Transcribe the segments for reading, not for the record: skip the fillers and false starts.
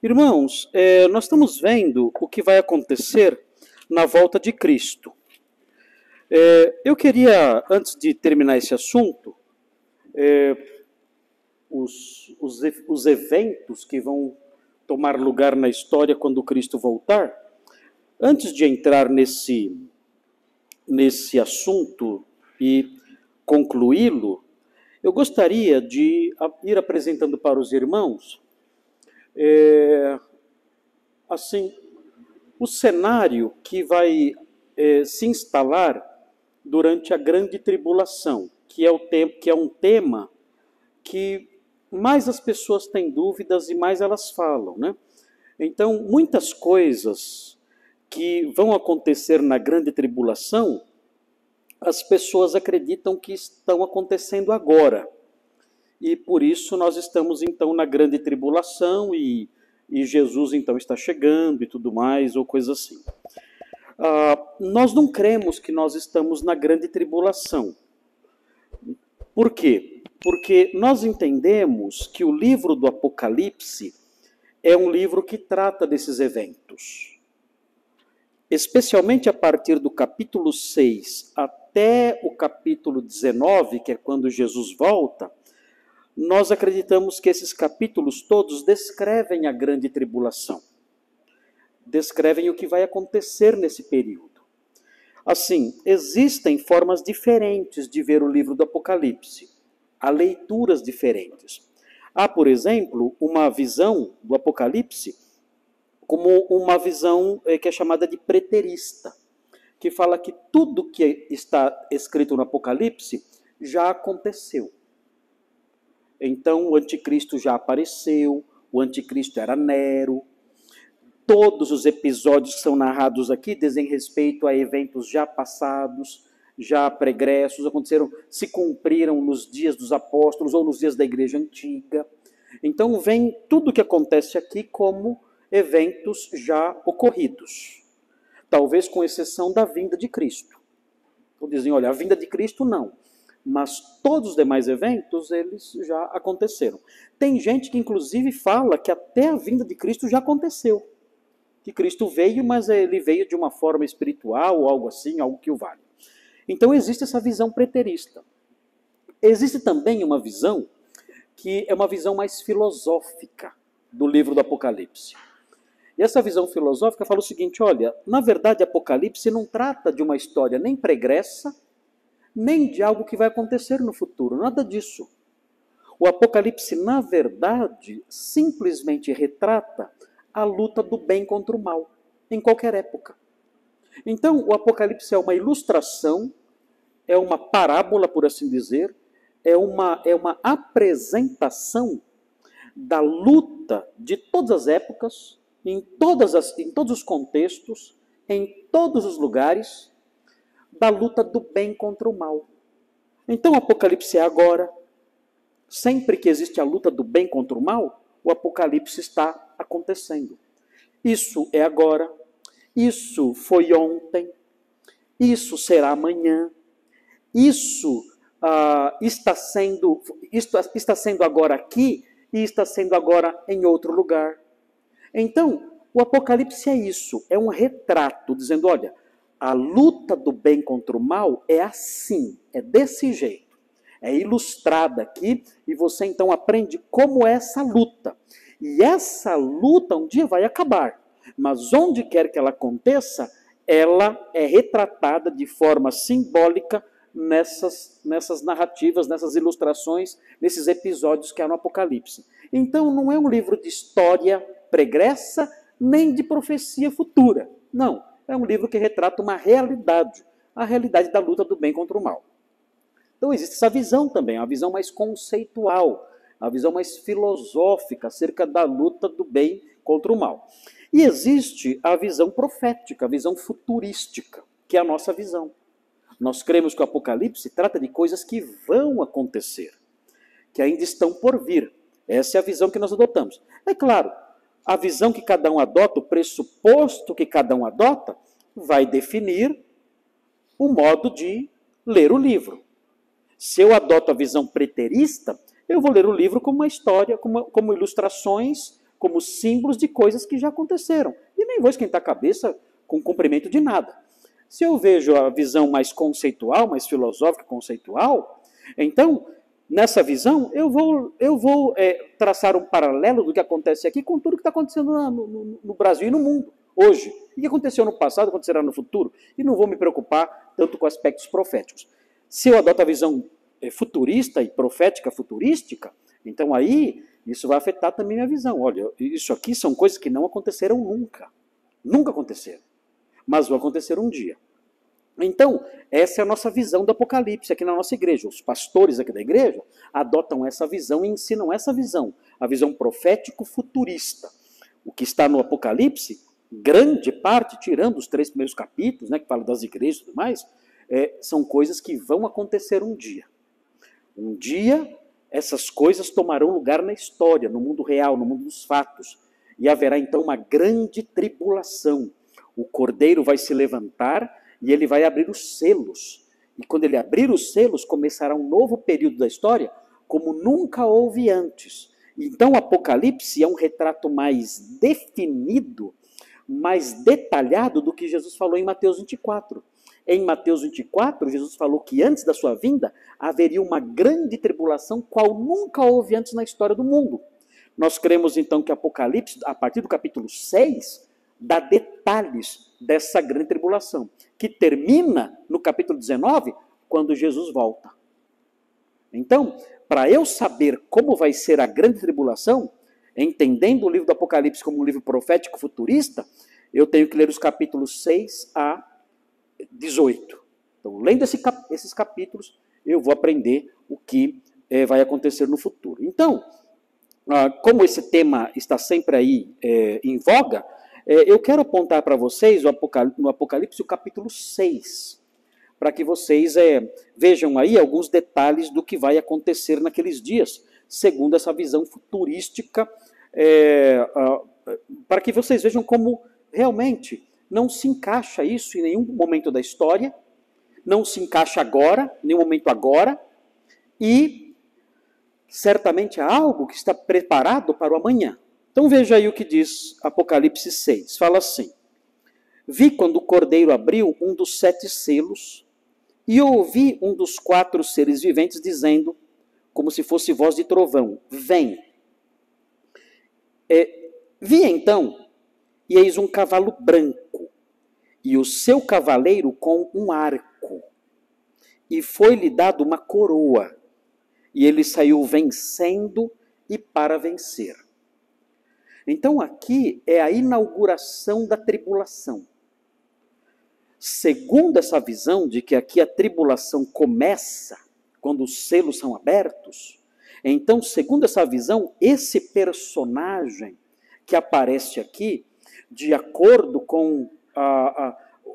Irmãos, nós estamos vendo o que vai acontecer na volta de Cristo. Eu queria, antes de terminar esse assunto, os eventos que vão tomar lugar na história quando Cristo voltar, antes de entrar nesse assunto e concluí-lo, eu gostaria de ir apresentando para os irmãos assim, o cenário que vai se instalar durante a grande tribulação, que é um tema que mais as pessoas têm dúvidas e mais elas falam, né? Então, muitas coisas que vão acontecer na grande tribulação, as pessoas acreditam que estão acontecendo agora. E por isso nós estamos então na grande tribulação e Jesus então está chegando e tudo mais, ou coisa assim. Nós não cremos que nós estamos na grande tribulação. Por quê? Porque nós entendemos que o livro do Apocalipse é um livro que trata desses eventos. Especialmente a partir do capítulo 6 até o capítulo 19, que é quando Jesus volta, nós acreditamos que esses capítulos todos descrevem a grande tribulação. Descrevem o que vai acontecer nesse período. Assim, existem formas diferentes de ver o livro do Apocalipse. Há leituras diferentes. Há, por exemplo, uma visão do Apocalipse como uma visão que é chamada de preterista, que fala que tudo que está escrito no Apocalipse já aconteceu. Então, o anticristo já apareceu, o anticristo era Nero. Todos os episódios que são narrados aqui dizem respeito a eventos já passados, já pregressos, aconteceram, se cumpriram nos dias dos apóstolos ou nos dias da igreja antiga. Então, vem tudo o que acontece aqui como eventos já ocorridos. Talvez com exceção da vinda de Cristo. Então, dizem, olha, a vinda de Cristo não. Mas todos os demais eventos, eles já aconteceram. Tem gente que, inclusive, fala que até a vinda de Cristo já aconteceu. Que Cristo veio, mas ele veio de uma forma espiritual, ou algo assim, algo que o vale. Então, existe essa visão preterista. Existe também uma visão que é uma visão mais filosófica do livro do Apocalipse. E essa visão filosófica fala o seguinte, olha, na verdade, Apocalipse não trata de uma história nem pregressa, nem de algo que vai acontecer no futuro, nada disso. O Apocalipse, na verdade, simplesmente retrata a luta do bem contra o mal, em qualquer época. Então, o Apocalipse é uma ilustração, é uma parábola, por assim dizer, é uma apresentação da luta de todas as épocas, em todos os contextos, em todos os lugares, da luta do bem contra o mal. Então o Apocalipse é agora. Sempre que existe a luta do bem contra o mal, o Apocalipse está acontecendo. Isso é agora, isso foi ontem, isso será amanhã, isso está sendo agora aqui e está sendo agora em outro lugar. Então, o Apocalipse é isso, é um retrato, dizendo, olha, a luta do bem contra o mal é assim, é desse jeito. É ilustrada aqui e você então aprende como é essa luta. E essa luta um dia vai acabar. Mas onde quer que ela aconteça, ela é retratada de forma simbólica nessas narrativas, nessas ilustrações, nesses episódios que há no Apocalipse. Então não é um livro de história pregressa, nem de profecia futura. Não. É um livro que retrata uma realidade, a realidade da luta do bem contra o mal. Então existe essa visão também, uma visão mais conceitual, uma visão mais filosófica acerca da luta do bem contra o mal. E existe a visão profética, a visão futurística, que é a nossa visão. Nós cremos que o Apocalipse trata de coisas que vão acontecer, que ainda estão por vir. Essa é a visão que nós adotamos. É claro, a visão que cada um adota, o pressuposto que cada um adota, vai definir o modo de ler o livro. Se eu adoto a visão preterista, eu vou ler o livro como uma história, como ilustrações como símbolos de coisas que já aconteceram. E nem vou esquentar a cabeça com o cumprimento de nada. Se eu vejo a visão mais conceitual, mais filosófica conceitual, então, nessa visão, eu vou traçar um paralelo do que acontece aqui com tudo que está acontecendo no Brasil e no mundo, hoje. E o que aconteceu no passado, acontecerá no futuro. E não vou me preocupar tanto com aspectos proféticos. Se eu adoto a visão futurista e profética futurística, então aí isso vai afetar também a minha visão. Olha, isso aqui são coisas que não aconteceram nunca. Nunca aconteceram. Mas vão acontecer um dia. Então, essa é a nossa visão do Apocalipse aqui na nossa igreja. Os pastores aqui da igreja adotam essa visão e ensinam essa visão, a visão profético-futurista. O que está no Apocalipse, grande parte, tirando os 3 primeiros capítulos, né, que falam das igrejas e tudo mais, são coisas que vão acontecer um dia. Um dia, essas coisas tomarão lugar na história, no mundo real, no mundo dos fatos. E haverá então uma grande tribulação. O Cordeiro vai se levantar e ele vai abrir os selos. E quando ele abrir os selos, começará um novo período da história, como nunca houve antes. Então o Apocalipse é um retrato mais definido, mais detalhado do que Jesus falou em Mateus 24. Em Mateus 24, Jesus falou que antes da sua vinda haveria uma grande tribulação, qual nunca houve antes na história do mundo. Nós cremos então que Apocalipse, a partir do capítulo 6, dá detalhes dessa grande tribulação, que termina no capítulo 19, quando Jesus volta. Então, para eu saber como vai ser a grande tribulação, entendendo o livro do Apocalipse como um livro profético futurista, eu tenho que ler os capítulos 6 a 18. Então, lendo esses capítulos, eu vou aprender o que vai acontecer no futuro. Então, como esse tema está sempre aí em voga, eu quero apontar para vocês no Apocalipse o capítulo 6, para que vocês vejam aí alguns detalhes do que vai acontecer naqueles dias, segundo essa visão futurística, para que vocês vejam como realmente não se encaixa isso em nenhum momento da história, não se encaixa agora, em nenhum momento agora, e certamente é algo que está preparado para o amanhã. Então veja aí o que diz Apocalipse 6, fala assim: vi quando o Cordeiro abriu um dos 7 selos, e ouvi um dos 4 seres viventes dizendo, como se fosse voz de trovão, vem. Vi então, e eis um cavalo branco, e o seu cavaleiro com um arco, e foi-lhe dado uma coroa, e ele saiu vencendo e para vencer. Então aqui é a inauguração da tribulação. Segundo essa visão de que aqui a tribulação começa quando os selos são abertos, então, segundo essa visão, esse personagem que aparece aqui, de acordo com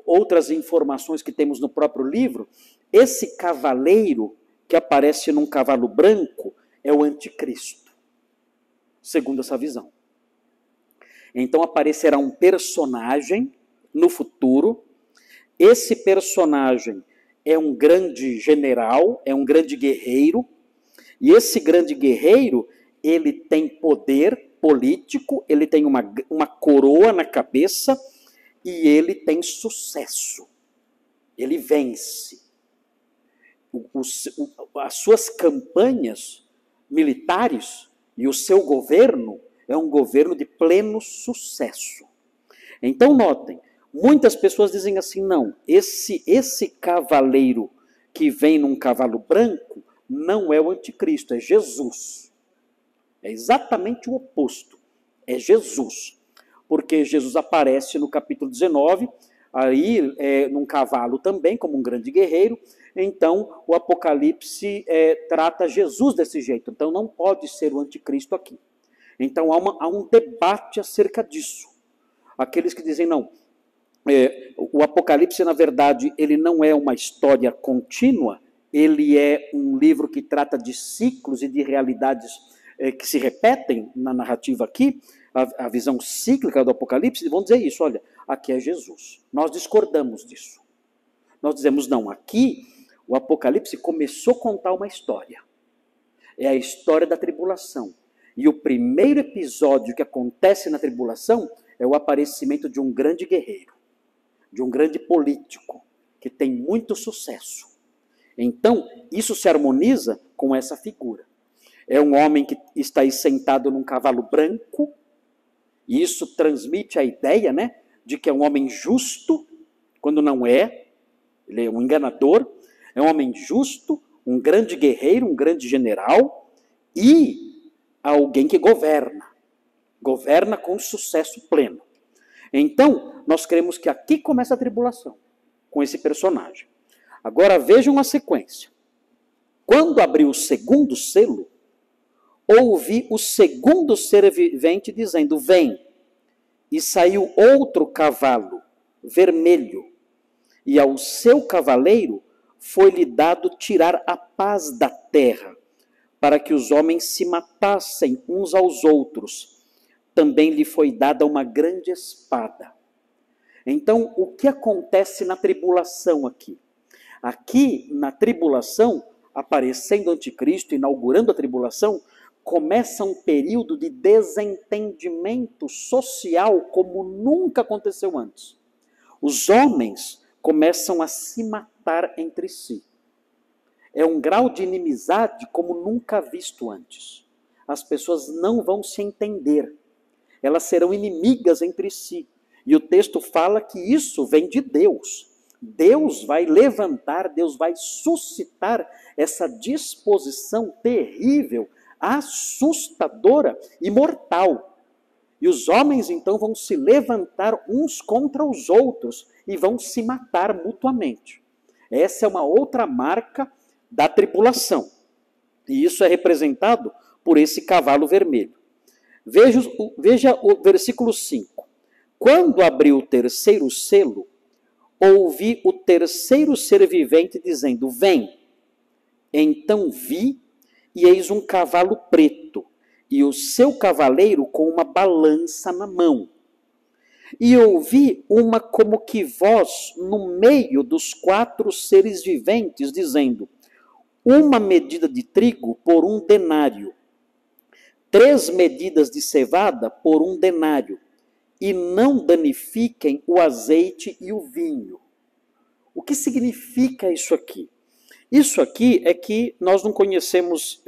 outras informações que temos no próprio livro, esse cavaleiro que aparece num cavalo branco é o anticristo, segundo essa visão. Então aparecerá um personagem no futuro. Esse personagem é um grande general, é um grande guerreiro, e esse grande guerreiro, ele tem poder político, ele tem uma coroa na cabeça, e ele tem sucesso. Ele vence. As suas campanhas militares e o seu governo é um governo de pleno sucesso. Então, notem, muitas pessoas dizem assim, não, esse cavaleiro que vem num cavalo branco não é o anticristo, é Jesus. É exatamente o oposto, é Jesus. Porque Jesus aparece no capítulo 19, aí num cavalo também, como um grande guerreiro. Então, o Apocalipse trata Jesus desse jeito. Então, não pode ser o anticristo aqui. Então, há um debate acerca disso. Aqueles que dizem, não, o Apocalipse, na verdade, ele não é uma história contínua, ele é um livro que trata de ciclos e de realidades que se repetem na narrativa aqui, a visão cíclica do Apocalipse, vão dizer isso, olha, aqui é Jesus. Nós discordamos disso. Nós dizemos, não, aqui o Apocalipse começou a contar uma história. É a história da tribulação. E o primeiro episódio que acontece na tribulação é o aparecimento de um grande guerreiro, de um grande político, que tem muito sucesso. Então, isso se harmoniza com essa figura. É um homem que está aí sentado num cavalo branco, e isso transmite a ideia, né, de que é um homem justo, quando não é, ele é um enganador, é um homem justo, um grande guerreiro, um grande general, e alguém que governa com sucesso pleno. Então, nós cremos que aqui começa a tribulação, com esse personagem. Agora vejam a sequência. Quando abriu o segundo selo, ouvi o segundo ser vivente dizendo, vem. E saiu outro cavalo, vermelho, e ao seu cavaleiro foi-lhe dado tirar a paz da terra, para que os homens se matassem uns aos outros. Também lhe foi dada uma grande espada. Então, o que acontece na tribulação aqui? Aqui, na tribulação, aparecendo o anticristo, inaugurando a tribulação, começa um período de desentendimento social como nunca aconteceu antes. Os homens começam a se matar entre si. É um grau de inimizade como nunca visto antes. As pessoas não vão se entender. Elas serão inimigas entre si. E o texto fala que isso vem de Deus. Deus vai levantar, Deus vai suscitar essa disposição terrível, assustadora e mortal. E os homens então vão se levantar uns contra os outros e vão se matar mutuamente. Essa é uma outra marca da tribulação. E isso é representado por esse cavalo vermelho. Veja o versículo 5. Quando abriu o terceiro selo, ouvi o terceiro ser vivente dizendo, vem. Então vi, e eis um cavalo preto, e o seu cavaleiro com uma balança na mão. E ouvi uma como que voz no meio dos 4 seres viventes, dizendo, uma medida de trigo por 1 denário, 3 medidas de cevada por 1 denário, e não danifiquem o azeite e o vinho. O que significa isso aqui? Isso aqui é que nós não conhecemos,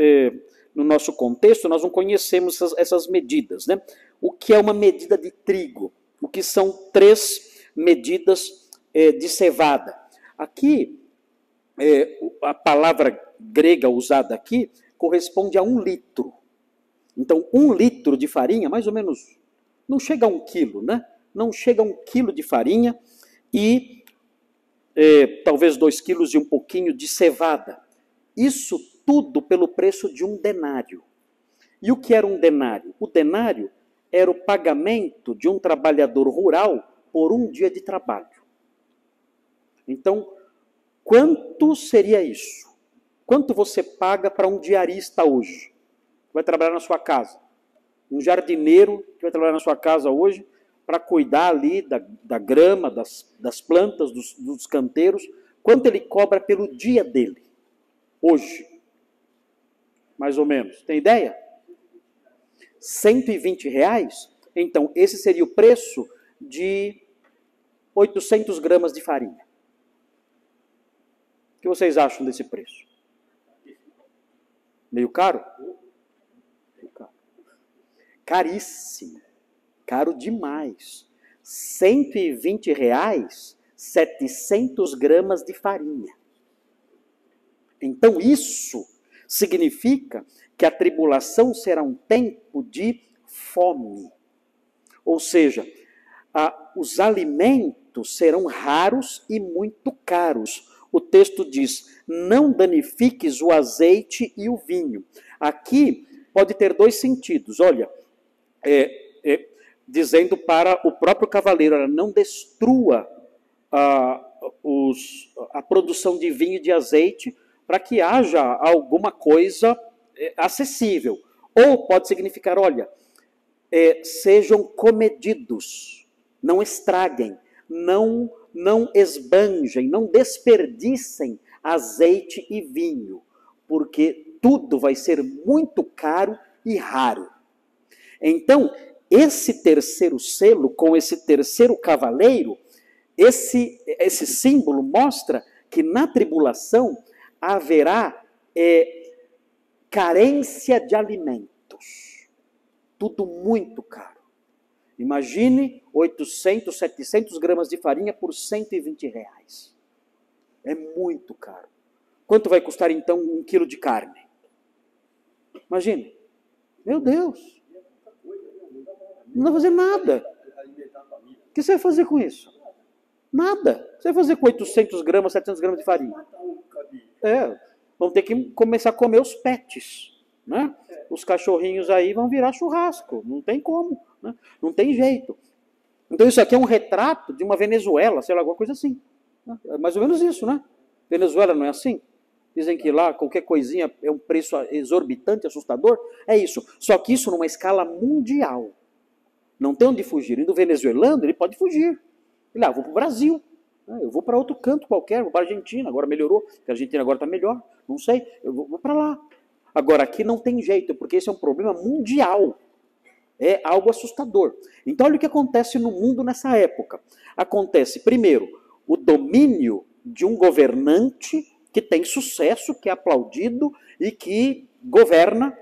no nosso contexto, nós não conhecemos essas medidas, né? O que é uma medida de trigo? O que são 3 medidas de cevada? Aqui, a palavra grega usada aqui corresponde a 1 litro. Então, 1 litro de farinha, mais ou menos, não chega a 1 quilo, né? Não chega a 1 quilo de farinha e talvez 2 quilos e um pouquinho de cevada. Isso tudo pelo preço de 1 denário. E o que era 1 denário? O denário era o pagamento de um trabalhador rural por 1 dia de trabalho. Então, quanto seria isso? Quanto você paga para um diarista hoje? Que vai trabalhar na sua casa. Um jardineiro que vai trabalhar na sua casa hoje para cuidar ali da grama, das plantas, dos canteiros. Quanto ele cobra pelo dia dele? Hoje. Mais ou menos. Tem ideia? R$120? Então, esse seria o preço de 800 gramas de farinha. O que vocês acham desse preço? Meio caro? Meio caro. Caríssimo. Caro demais. R$120, 700 gramas de farinha. Então isso significa que a tribulação será um tempo de fome. Ou seja, os alimentos serão raros e muito caros. O texto diz, não danifiques o azeite e o vinho. Aqui pode ter 2 sentidos. Olha, dizendo para o próprio cavaleiro, não destrua a produção de vinho e de azeite para que haja alguma coisa acessível. Ou pode significar, olha, sejam comedidos, não estraguem, não esbanjem, não desperdicem azeite e vinho, porque tudo vai ser muito caro e raro. Então, esse terceiro selo, com esse terceiro cavaleiro, esse símbolo mostra que na tribulação haverá carência de alimentos. Tudo muito caro. Imagine 800, 700 gramas de farinha por R$ 120. É muito caro. Quanto vai custar, então, 1 quilo de carne? Imagine. Meu Deus. Não vai fazer nada. O que você vai fazer com isso? Nada. Você vai fazer com 800 gramas, 700 gramas de farinha? Vão ter que começar a comer os pets, né? Os cachorrinhos aí vão virar churrasco. Não tem como, né? Não tem jeito. Então isso aqui é um retrato de uma Venezuela, sei lá, alguma coisa assim. É mais ou menos isso, né? Venezuela não é assim? Dizem que lá qualquer coisinha é um preço exorbitante, assustador. É isso. Só que isso numa escala mundial. Não tem onde fugir. E do venezuelano, ele pode fugir. Ele, vou para o Brasil. Eu vou para outro canto qualquer, vou para a Argentina. Agora melhorou, porque a Argentina agora está melhor. Não sei, eu vou para lá. Agora aqui não tem jeito, porque esse é um problema mundial. É algo assustador. Então olha o que acontece no mundo nessa época. Acontece, primeiro, o domínio de um governante que tem sucesso, que é aplaudido e que governa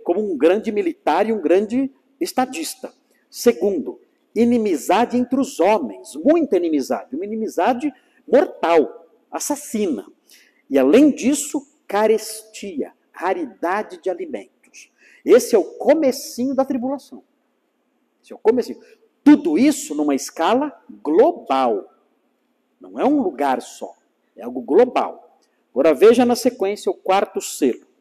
como um grande militar e um grande estadista. Segundo, inimizade entre os homens, muita inimizade, uma inimizade mortal, assassina. E além disso, carestia, raridade de alimentos. Esse é o comecinho da tribulação. Esse é o comecinho. Tudo isso numa escala global. Não é um lugar só. É algo global. Agora veja na sequência o quarto selo.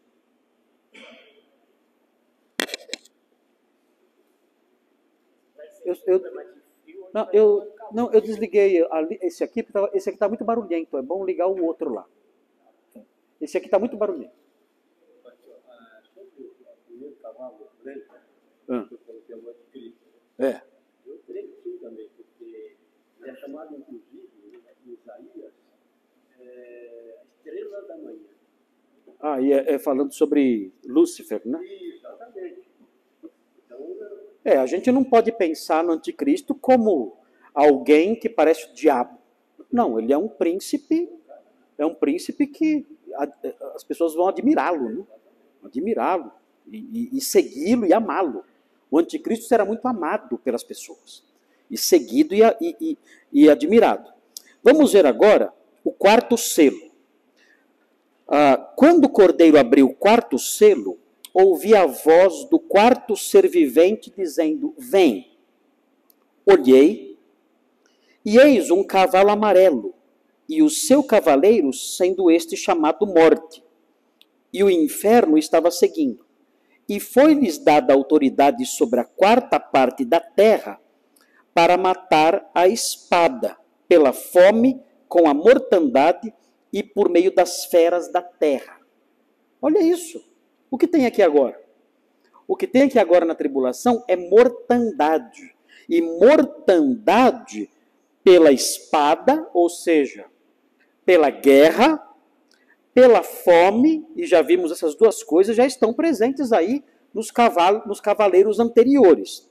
Eu desliguei esse aqui está muito barulhento. É bom ligar o outro lá. Esse aqui está muito barulhento. Sobre o primeiro cavalo branco, Eu creio que sim também, porque é chamado, inclusive, em Isaías, a estrela da manhã. E falando sobre Lúcifer, né? Exatamente. Então, a gente não pode pensar no anticristo como alguém que parece o diabo. Não, ele é um príncipe que as pessoas vão admirá-lo, né? Admirá-lo e segui-lo e amá-lo. O anticristo será muito amado pelas pessoas, e seguido e admirado. Vamos ver agora o quarto selo. Quando o cordeiro abriu o quarto selo, ouvi a voz do quarto ser vivente dizendo: vem. Olhei, e eis um cavalo amarelo, e o seu cavaleiro sendo este chamado Morte. E o inferno estava seguindo. E foi-lhes dada autoridade sobre a quarta parte da terra para matar a espada, pela fome, com a mortandade e por meio das feras da terra. Olha isso. O que tem aqui agora? O que tem aqui agora na tribulação é mortandade. E mortandade pela espada, ou seja, pela guerra, pela fome, e já vimos essas duas coisas, já estão presentes aí nos cavaleiros anteriores.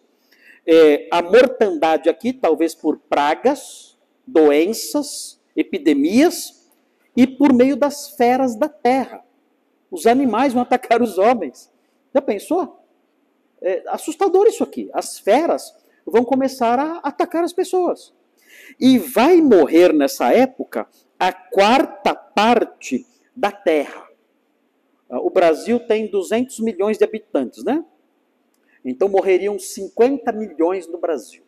A mortandade aqui, talvez por pragas, doenças, epidemias, e por meio das feras da terra. Os animais vão atacar os homens. Já pensou? É assustador isso aqui. As feras vão começar a atacar as pessoas. E vai morrer nessa época a quarta parte da terra. O Brasil tem 200 milhões de habitantes, né? Então morreriam 50 milhões no Brasil.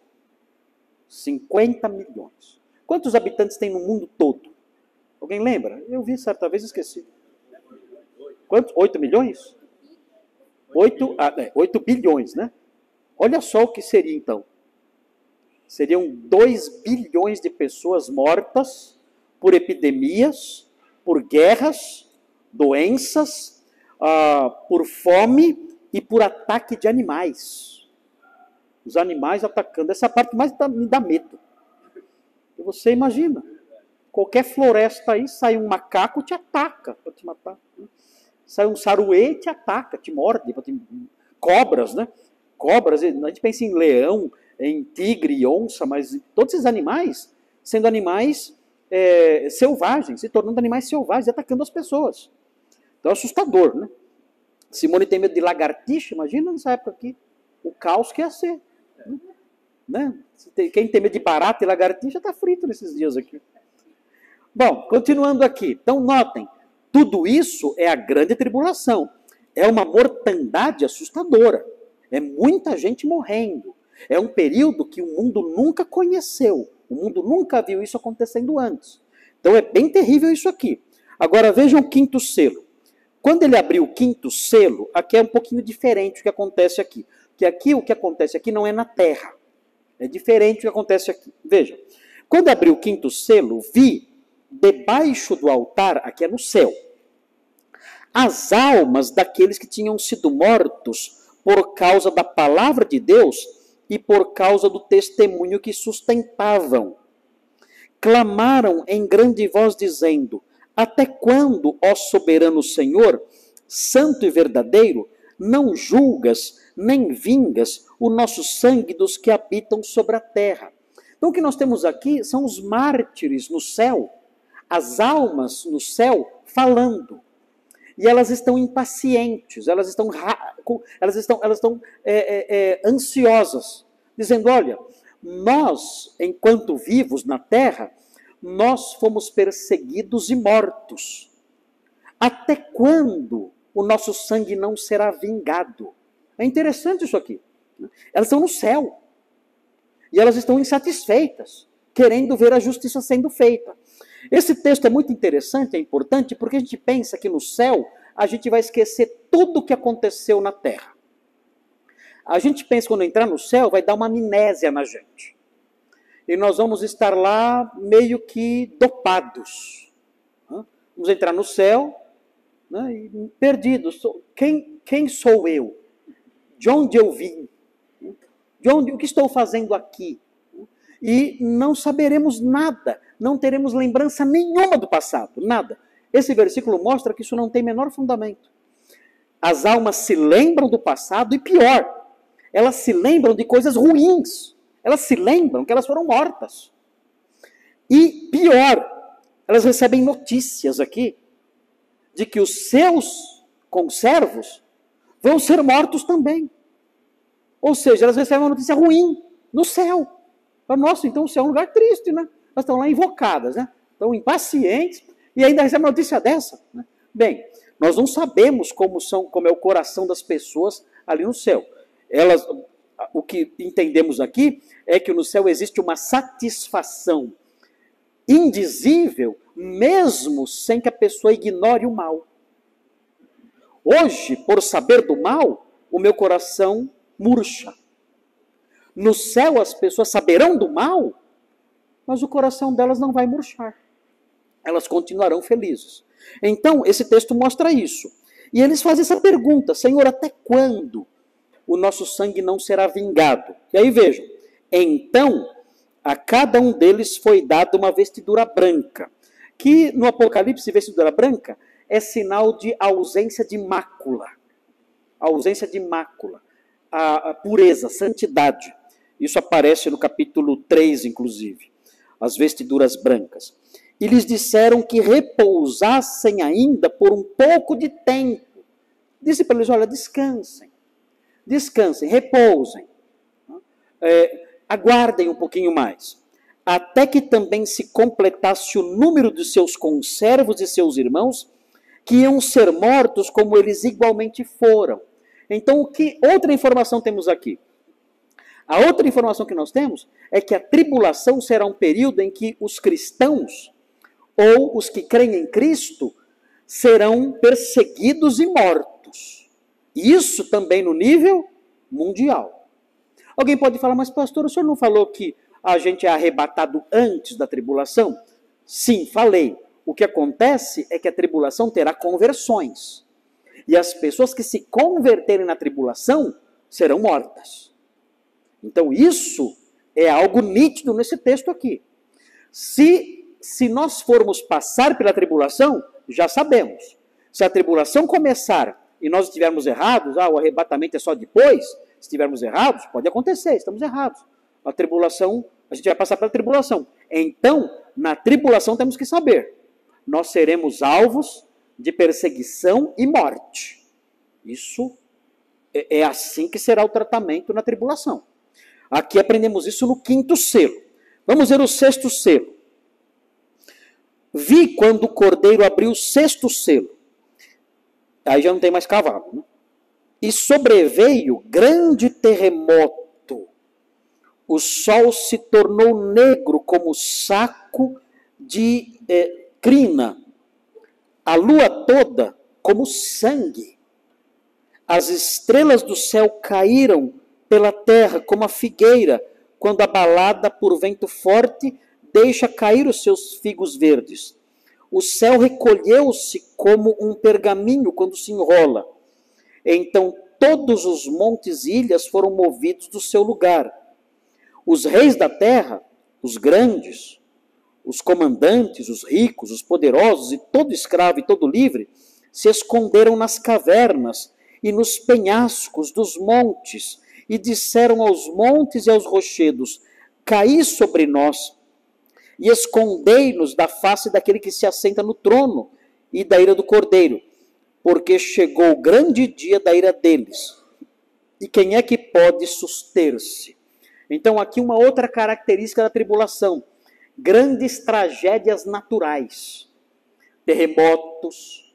50 milhões. Quantos habitantes tem no mundo todo? Alguém lembra? Eu vi certa vez e esqueci. Quantos? 8 milhões? 8 bilhões, né? Olha só o que seria então. Seriam 2 bilhões de pessoas mortas por epidemias, por guerras, doenças, por fome e por ataque de animais. Os animais atacando. Essa parte mais me dá medo. E você imagina, qualquer floresta aí, sai um macaco, te ataca para te matar. Sai um saruê, te ataca, te morde. Cobras, né? cobras, a gente pensa em leão, em tigre e onça, mas todos esses animais sendo animais selvagens, se tornando animais selvagens, atacando as pessoas. Então é assustador, né? Simone tem medo de lagartixa, imagina nessa época aqui, o caos que ia ser. Né? Quem tem medo de barata e lagartixa está frito nesses dias aqui. Bom, continuando aqui. Então notem, tudo isso é a grande tribulação. É uma mortandade assustadora. É muita gente morrendo. É um período que o mundo nunca conheceu. O mundo nunca viu isso acontecendo antes. Então é bem terrível isso aqui. Agora vejam o quinto selo. Quando ele abriu o quinto selo, aqui é um pouquinho diferente o que acontece aqui. Porque aqui o que acontece aqui não é na terra. É diferente o que acontece aqui. Veja, quando abriu o quinto selo, vi debaixo do altar, aqui é no céu, as almas daqueles que tinham sido mortos por causa da palavra de Deus e por causa do testemunho que sustentavam. Clamaram em grande voz dizendo: até quando, ó soberano Senhor, santo e verdadeiro, não julgas nem vingas o nosso sangue dos que habitam sobre a terra? Então o que nós temos aqui são os mártires no céu, as almas no céu falando. E elas estão impacientes, elas estão ansiosas, dizendo: olha, nós, enquanto vivos na terra, nós fomos perseguidos e mortos. Até quando o nosso sangue não será vingado? É interessante isso aqui. Elas estão no céu. E elas estão insatisfeitas, querendo ver a justiça sendo feita. Esse texto é muito interessante, é importante, porque a gente pensa que no céu a gente vai esquecer tudo o que aconteceu na terra. A gente pensa que quando entrar no céu vai dar uma amnésia na gente. E nós vamos estar lá meio que dopados. Vamos entrar no céu, né, e perdidos. Quem sou eu? De onde eu vim? O que estou fazendo aqui? E não saberemos nada, não teremos lembrança nenhuma do passado, nada. Esse versículo mostra que isso não tem menor fundamento. As almas se lembram do passado e pior, elas se lembram de coisas ruins. Elas se lembram que elas foram mortas. E pior, elas recebem notícias aqui de que os seus conservos vão ser mortos também. Ou seja, elas recebem uma notícia ruim no céu. Nossa, então o céu é um lugar triste, né? Elas estão lá invocadas, né? Estão impacientes e ainda recebem uma notícia dessa. Né? Bem, nós não sabemos como é o coração das pessoas ali no céu. O que entendemos aqui é que no céu existe uma satisfação indizível, mesmo sem que a pessoa ignore o mal. Hoje, por saber do mal, o meu coração murcha. No céu as pessoas saberão do mal, mas o coração delas não vai murchar. Elas continuarão felizes. Então, esse texto mostra isso. E eles fazem essa pergunta: Senhor, até quando o nosso sangue não será vingado? E aí vejam, então a cada um deles foi dada uma vestidura branca, que no Apocalipse, vestidura branca é sinal de ausência de mácula. A ausência de mácula, a pureza, a santidade. Isso aparece no capítulo 3, inclusive, as vestiduras brancas. E lhes disseram que repousassem ainda por um pouco de tempo. Disse para eles: olha, descansem, repousem, aguardem um pouquinho mais, até que também se completasse o número de seus conservos e seus irmãos, que iam ser mortos como eles igualmente foram. Então, que outra informação temos aqui? A outra informação que nós temos é que a tribulação será um período em que os cristãos, ou os que creem em Cristo, serão perseguidos e mortos. Isso também no nível mundial. Alguém pode falar: mas pastor, o senhor não falou que a gente é arrebatado antes da tribulação? Sim, falei. O que acontece é que a tribulação terá conversões. E as pessoas que se converterem na tribulação serão mortas. Então isso é algo nítido nesse texto aqui. Se nós formos passar pela tribulação, já sabemos. Se a tribulação começar e nós estivermos errados, o arrebatamento é só depois, Se estivermos errados, pode acontecer, estamos errados. A tribulação, a gente vai passar pela tribulação. Então, na tribulação temos que saber, nós seremos alvos de perseguição e morte. Isso é assim que será o tratamento na tribulação. Aqui aprendemos isso no 5º selo. Vamos ver o 6º selo. Vi quando o cordeiro abriu o 6º selo. Aí já não tem mais cavalo, né? E sobreveio grande terremoto. O sol se tornou negro como saco de crina. A lua toda como sangue. As estrelas do céu caíram pela terra como a figueira, quando abalada por vento forte, deixa cair os seus figos verdes. O céu recolheu-se como um pergaminho quando se enrola. Então todos os montes e ilhas foram movidos do seu lugar. Os reis da terra, os grandes, os comandantes, os ricos, os poderosos, e todo escravo e todo livre, se esconderam nas cavernas e nos penhascos dos montes, e disseram aos montes e aos rochedos: caí sobre nós, e escondei-nos da face daquele que se assenta no trono e da ira do Cordeiro, porque chegou o grande dia da ira deles. E quem é que pode suster-se? Então aqui uma outra característica da tribulação: grandes tragédias naturais, terremotos,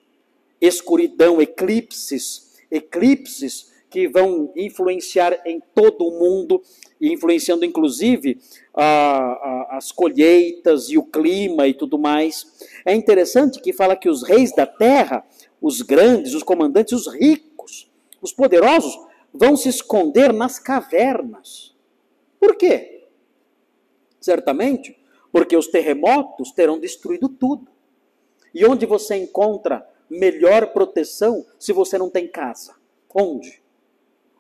escuridão, eclipses que vão influenciar em todo o mundo, influenciando inclusive as colheitas e o clima e tudo mais. É interessante que fala que os reis da terra, os grandes, os comandantes, os ricos, os poderosos, vão se esconder nas cavernas. Por quê? Certamente porque os terremotos terão destruído tudo. E onde você encontra melhor proteção se você não tem casa? Onde?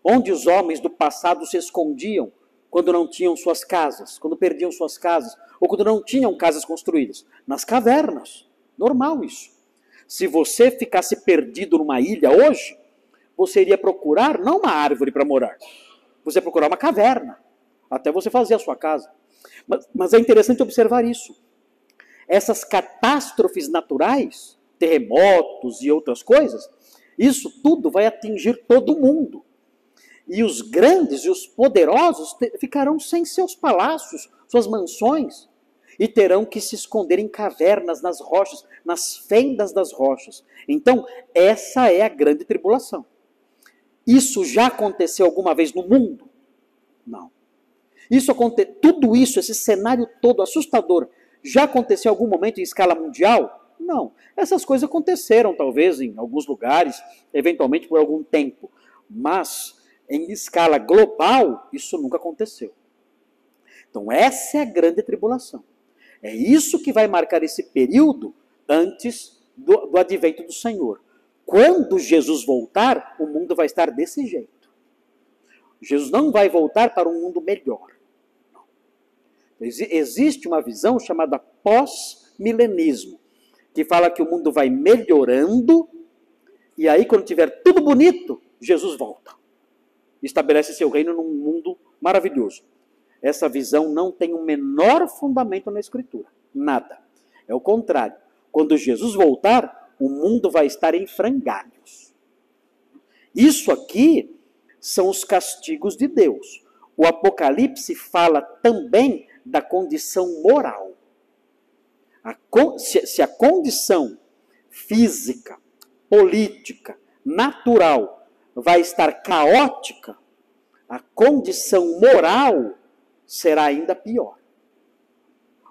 Onde os homens do passado se escondiam quando não tinham suas casas, quando perdiam suas casas, ou quando não tinham casas construídas? Nas cavernas. Normal isso. Se você ficasse perdido numa ilha hoje, você iria procurar não uma árvore para morar, você ia procurar uma caverna, até você fazer a sua casa. Mas é interessante observar isso. Essas catástrofes naturais, terremotos e outras coisas, isso tudo vai atingir todo mundo. E os grandes e os poderosos ficarão sem seus palácios, suas mansões, e terão que se esconder em cavernas, nas rochas, nas fendas das rochas. Então, essa é a grande tribulação. Isso já aconteceu alguma vez no mundo? Não. Tudo isso, esse cenário todo assustador, já aconteceu em algum momento em escala mundial? Não. Essas coisas aconteceram, talvez, em alguns lugares, eventualmente por algum tempo. Mas, em escala global, isso nunca aconteceu. Então, essa é a grande tribulação. É isso que vai marcar esse período antes do advento do Senhor. Quando Jesus voltar, o mundo vai estar desse jeito. Jesus não vai voltar para um mundo melhor. Não. Existe uma visão chamada pós-milenismo, que fala que o mundo vai melhorando, e aí quando tiver tudo bonito, Jesus volta. Estabelece seu reino num mundo maravilhoso. Essa visão não tem o menor fundamento na Escritura. Nada. É o contrário. Quando Jesus voltar, o mundo vai estar em frangalhos. Isso aqui são os castigos de Deus. O Apocalipse fala também da condição moral. Se a condição física, política, natural vai estar caótica, a condição moral será ainda pior.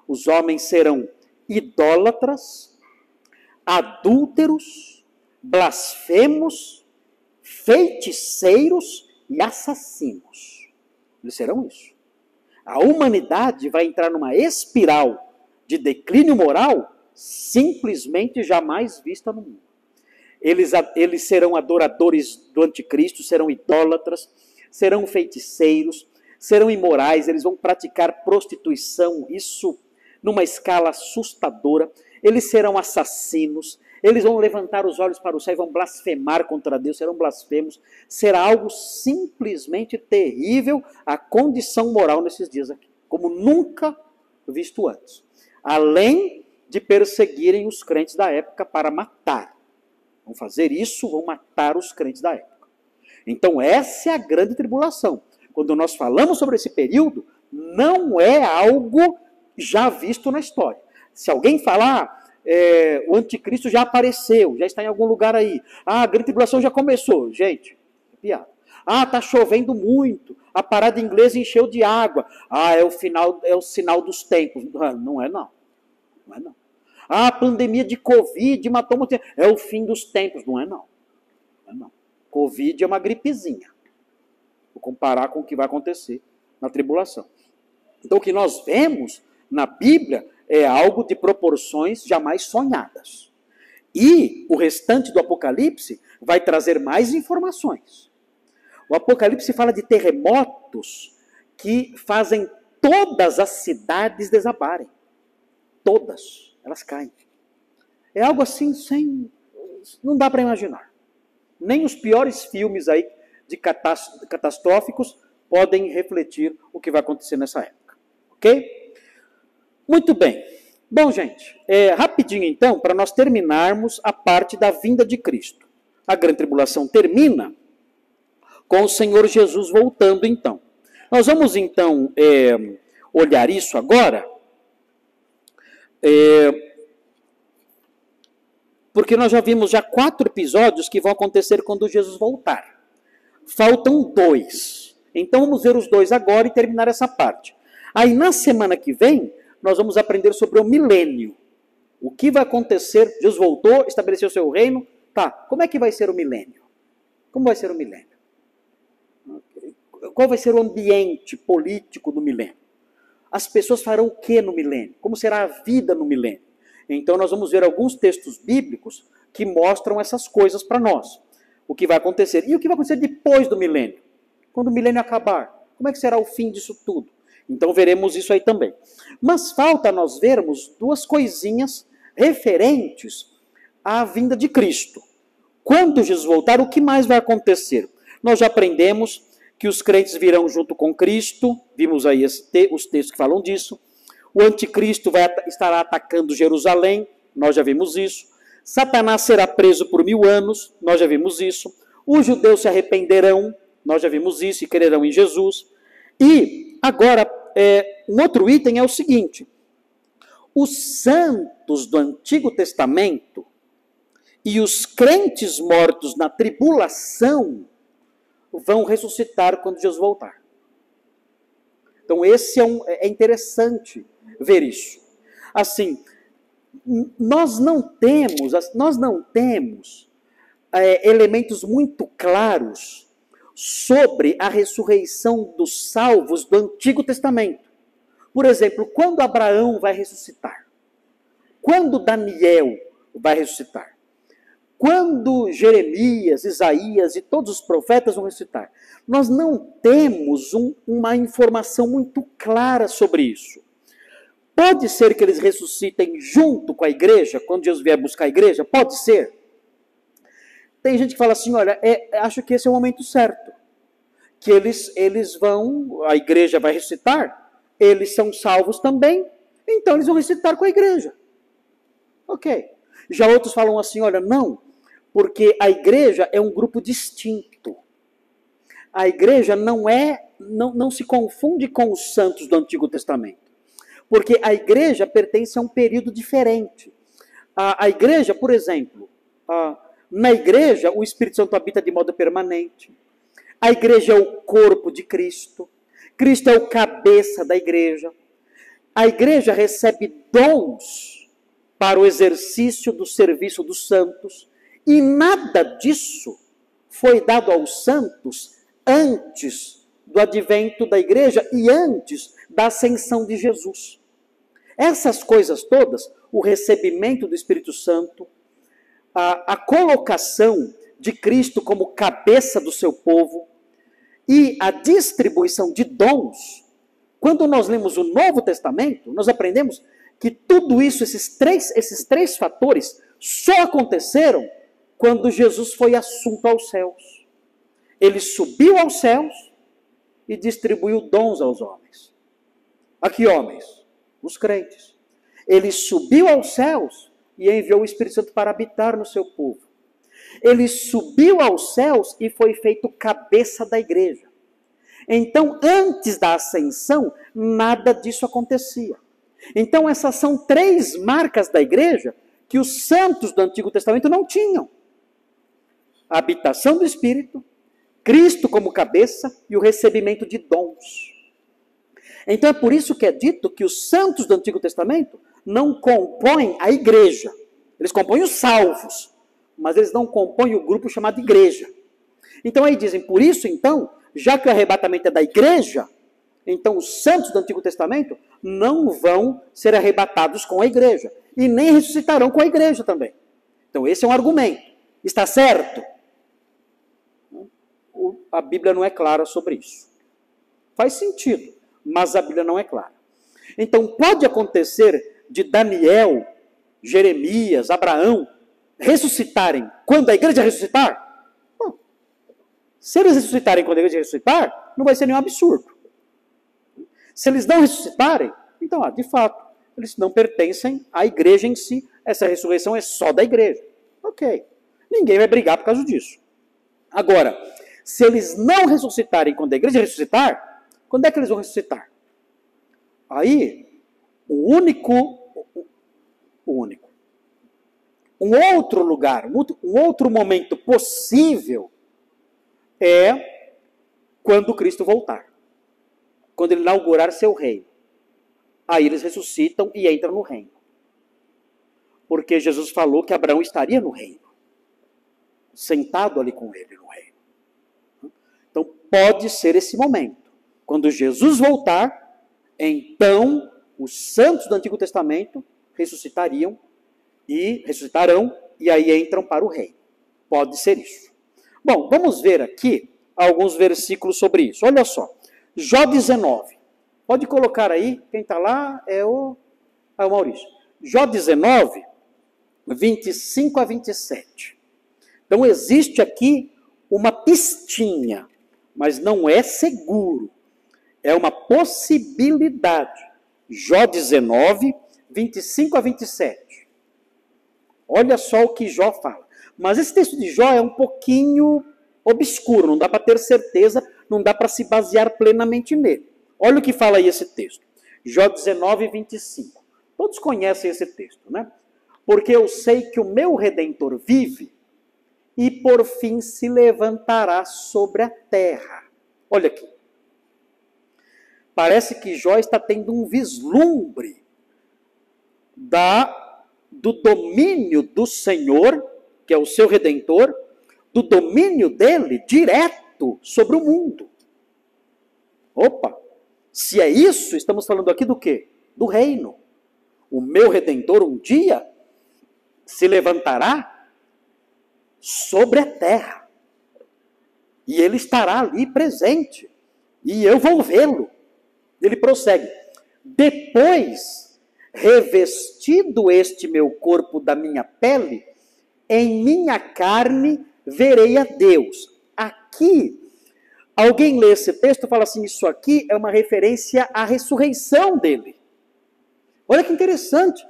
Os homens serão idólatras, adúlteros, blasfemos, feiticeiros e assassinos. Eles serão isso. A humanidade vai entrar numa espiral de declínio moral simplesmente jamais vista no mundo. Eles serão adoradores do anticristo, serão idólatras, serão feiticeiros, serão imorais, eles vão praticar prostituição, isso numa escala assustadora. Eles serão assassinos, eles vão levantar os olhos para o céu e vão blasfemar contra Deus, serão blasfemos. Será algo simplesmente terrível a condição moral nesses dias aqui, como nunca visto antes. Além de perseguirem os crentes da época para matar. Vão fazer isso, vão matar os crentes da época. Então essa é a grande tribulação. Quando nós falamos sobre esse período, não é algo já visto na história. Se alguém falar, o anticristo já apareceu, já está em algum lugar aí. A grande tribulação já começou. Gente, é piada. Está chovendo muito, a parada inglesa encheu de água. É o final, é o sinal dos tempos. Não é não. Não é não. A pandemia de Covid matou muito. É o fim dos tempos. Não é não. Não é não. Covid é uma gripezinha. Vou comparar com o que vai acontecer na tribulação. Então o que nós vemos na Bíblia é algo de proporções jamais sonhadas. E o restante do Apocalipse vai trazer mais informações. O Apocalipse fala de terremotos que fazem todas as cidades desabarem. Todas. Elas caem. É algo assim não dá para imaginar. Nem os piores filmes aí de catastróficos podem refletir o que vai acontecer nessa época. Ok? Muito bem. Bom, gente, rapidinho então, para nós terminarmos a parte da vinda de Cristo. A grande tribulação termina com o Senhor Jesus voltando então. Nós vamos então olhar isso agora, porque nós já vimos 4 episódios que vão acontecer quando Jesus voltar. Faltam 2. Então vamos ver os 2 agora e terminar essa parte. Aí na semana que vem, nós vamos aprender sobre o milênio. O que vai acontecer? Jesus voltou, estabeleceu o seu reino. Tá, como é que vai ser o milênio? Como vai ser o milênio? Qual vai ser o ambiente político do milênio? As pessoas farão o que no milênio? Como será a vida no milênio? Então nós vamos ver alguns textos bíblicos que mostram essas coisas para nós. O que vai acontecer. E o que vai acontecer depois do milênio? Quando o milênio acabar? Como é que será o fim disso tudo? Então veremos isso aí também. Mas falta nós vermos 2 coisinhas referentes à vinda de Cristo. Quando Jesus voltar, o que mais vai acontecer? Nós já aprendemos que os crentes virão junto com Cristo, vimos aí os textos que falam disso. O anticristo estará atacando Jerusalém, nós já vimos isso. Satanás será preso por 1000 anos, nós já vimos isso. Os judeus se arrependerão, nós já vimos isso, e crerão em Jesus. E agora, um outro item é o seguinte: os santos do Antigo Testamento e os crentes mortos na tribulação vão ressuscitar quando Jesus voltar. Então esse é interessante ver isso. Assim, nós não temos elementos muito claros sobre a ressurreição dos salvos do Antigo Testamento. Por exemplo, quando Abraão vai ressuscitar? Quando Daniel vai ressuscitar? Quando Jeremias, Isaías e todos os profetas vão ressuscitar? Nós não temos uma informação muito clara sobre isso. Pode ser que eles ressuscitem junto com a igreja, quando Jesus vier buscar a igreja? Pode ser. Tem gente que fala assim, olha, acho que esse é o momento certo. Que eles vão, a igreja vai ressuscitar, eles são salvos também, então eles vão ressuscitar com a igreja. Ok. Já outros falam assim, olha, não, porque a igreja é um grupo distinto. A igreja não se confunde com os santos do Antigo Testamento. Porque a igreja pertence a um período diferente. A igreja, por exemplo, na igreja o Espírito Santo habita de modo permanente. A igreja é o corpo de Cristo. Cristo é o cabeça da igreja. A igreja recebe dons para o exercício do serviço dos santos. E nada disso foi dado aos santos antes do advento da igreja e antes da ascensão de Jesus. Essas coisas todas, o recebimento do Espírito Santo, a colocação de Cristo como cabeça do seu povo e a distribuição de dons, quando nós lemos o Novo Testamento, nós aprendemos que tudo isso, esses três fatores, só aconteceram quando Jesus foi assunto aos céus. Ele subiu aos céus e distribuiu dons aos homens. A que homens? Os crentes. Ele subiu aos céus e enviou o Espírito Santo para habitar no seu povo. Ele subiu aos céus e foi feito cabeça da igreja. Então, antes da ascensão, nada disso acontecia. Então, essas são 3 marcas da igreja que os santos do Antigo Testamento não tinham. A habitação do Espírito, Cristo como cabeça e o recebimento de dons. Então, é por isso que é dito que os santos do Antigo Testamento não compõem a igreja. Eles compõem os salvos, mas eles não compõem o grupo chamado igreja. Então, aí dizem, por isso, então, já que o arrebatamento é da igreja, então os santos do Antigo Testamento não vão ser arrebatados com a igreja. E nem ressuscitarão com a igreja também. Então esse é um argumento. Está certo? A Bíblia não é clara sobre isso. Faz sentido, mas a Bíblia não é clara. Então pode acontecer de Daniel, Jeremias, Abraão ressuscitarem quando a igreja ressuscitar? Se eles ressuscitarem quando a igreja ressuscitar, não vai ser nenhum absurdo. Se eles não ressuscitarem, então, de fato, eles não pertencem à igreja em si. Essa ressurreição é só da igreja. Ok. Ninguém vai brigar por causa disso. Agora, se eles não ressuscitarem quando a igreja ressuscitar, quando é que eles vão ressuscitar? Aí, um outro lugar, um outro momento possível é quando Cristo voltar. Quando ele inaugurar seu reino. Aí eles ressuscitam e entram no reino. Porque Jesus falou que Abraão estaria no reino. Sentado ali com ele no reino. Então pode ser esse momento. Quando Jesus voltar, então os santos do Antigo Testamento ressuscitarão e aí entram para o reino. Pode ser isso. Bom, vamos ver aqui alguns versículos sobre isso. Olha só. Jó 19. Pode colocar aí, quem está lá é o Maurício. Jó 19, 25 a 27. Então existe aqui uma pistinha, mas não é seguro. É uma possibilidade. Jó 19, 25 a 27. Olha só o que Jó fala. Mas esse texto de Jó é um pouquinho obscuro, não dá para ter certeza, não dá para se basear plenamente nele. Olha o que fala aí esse texto. Jó 19, 25. Todos conhecem esse texto, né? Porque eu sei que o meu Redentor vive e por fim se levantará sobre a terra. Olha aqui. Parece que Jó está tendo um vislumbre do domínio do Senhor, que é o seu Redentor, do domínio dele direto sobre o mundo. Opa! Se é isso, estamos falando aqui do quê? Do reino. O meu Redentor um dia se levantará sobre a terra. E ele estará ali presente. E eu vou vê-lo. Ele prossegue. Depois, revestido este meu corpo da minha pele, em minha carne verei a Deus. Aqui, alguém lê esse texto e fala assim, isso aqui é uma referência à ressurreição dele. Olha que interessante.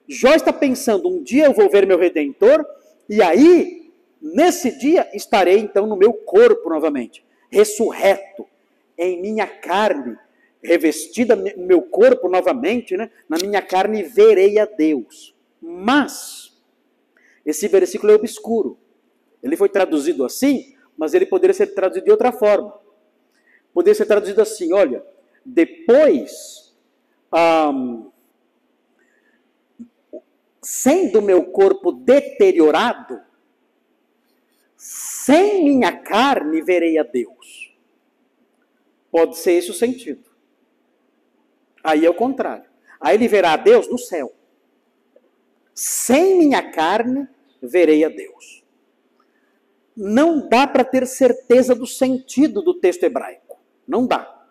Jó está pensando, um dia eu vou ver meu Redentor, e aí, nesse dia, estarei então no meu corpo novamente, ressurreto, em minha carne, revestida no meu corpo novamente, né? Na minha carne verei a Deus. Mas, esse versículo é obscuro. Ele foi traduzido assim, mas ele poderia ser traduzido de outra forma. Poderia ser traduzido assim, olha, depois, sendo meu corpo deteriorado, sem minha carne verei a Deus. Pode ser esse o sentido. Aí é o contrário. Aí ele verá a Deus no céu. Sem minha carne verei a Deus. Não dá para ter certeza do sentido do texto hebraico. Não dá.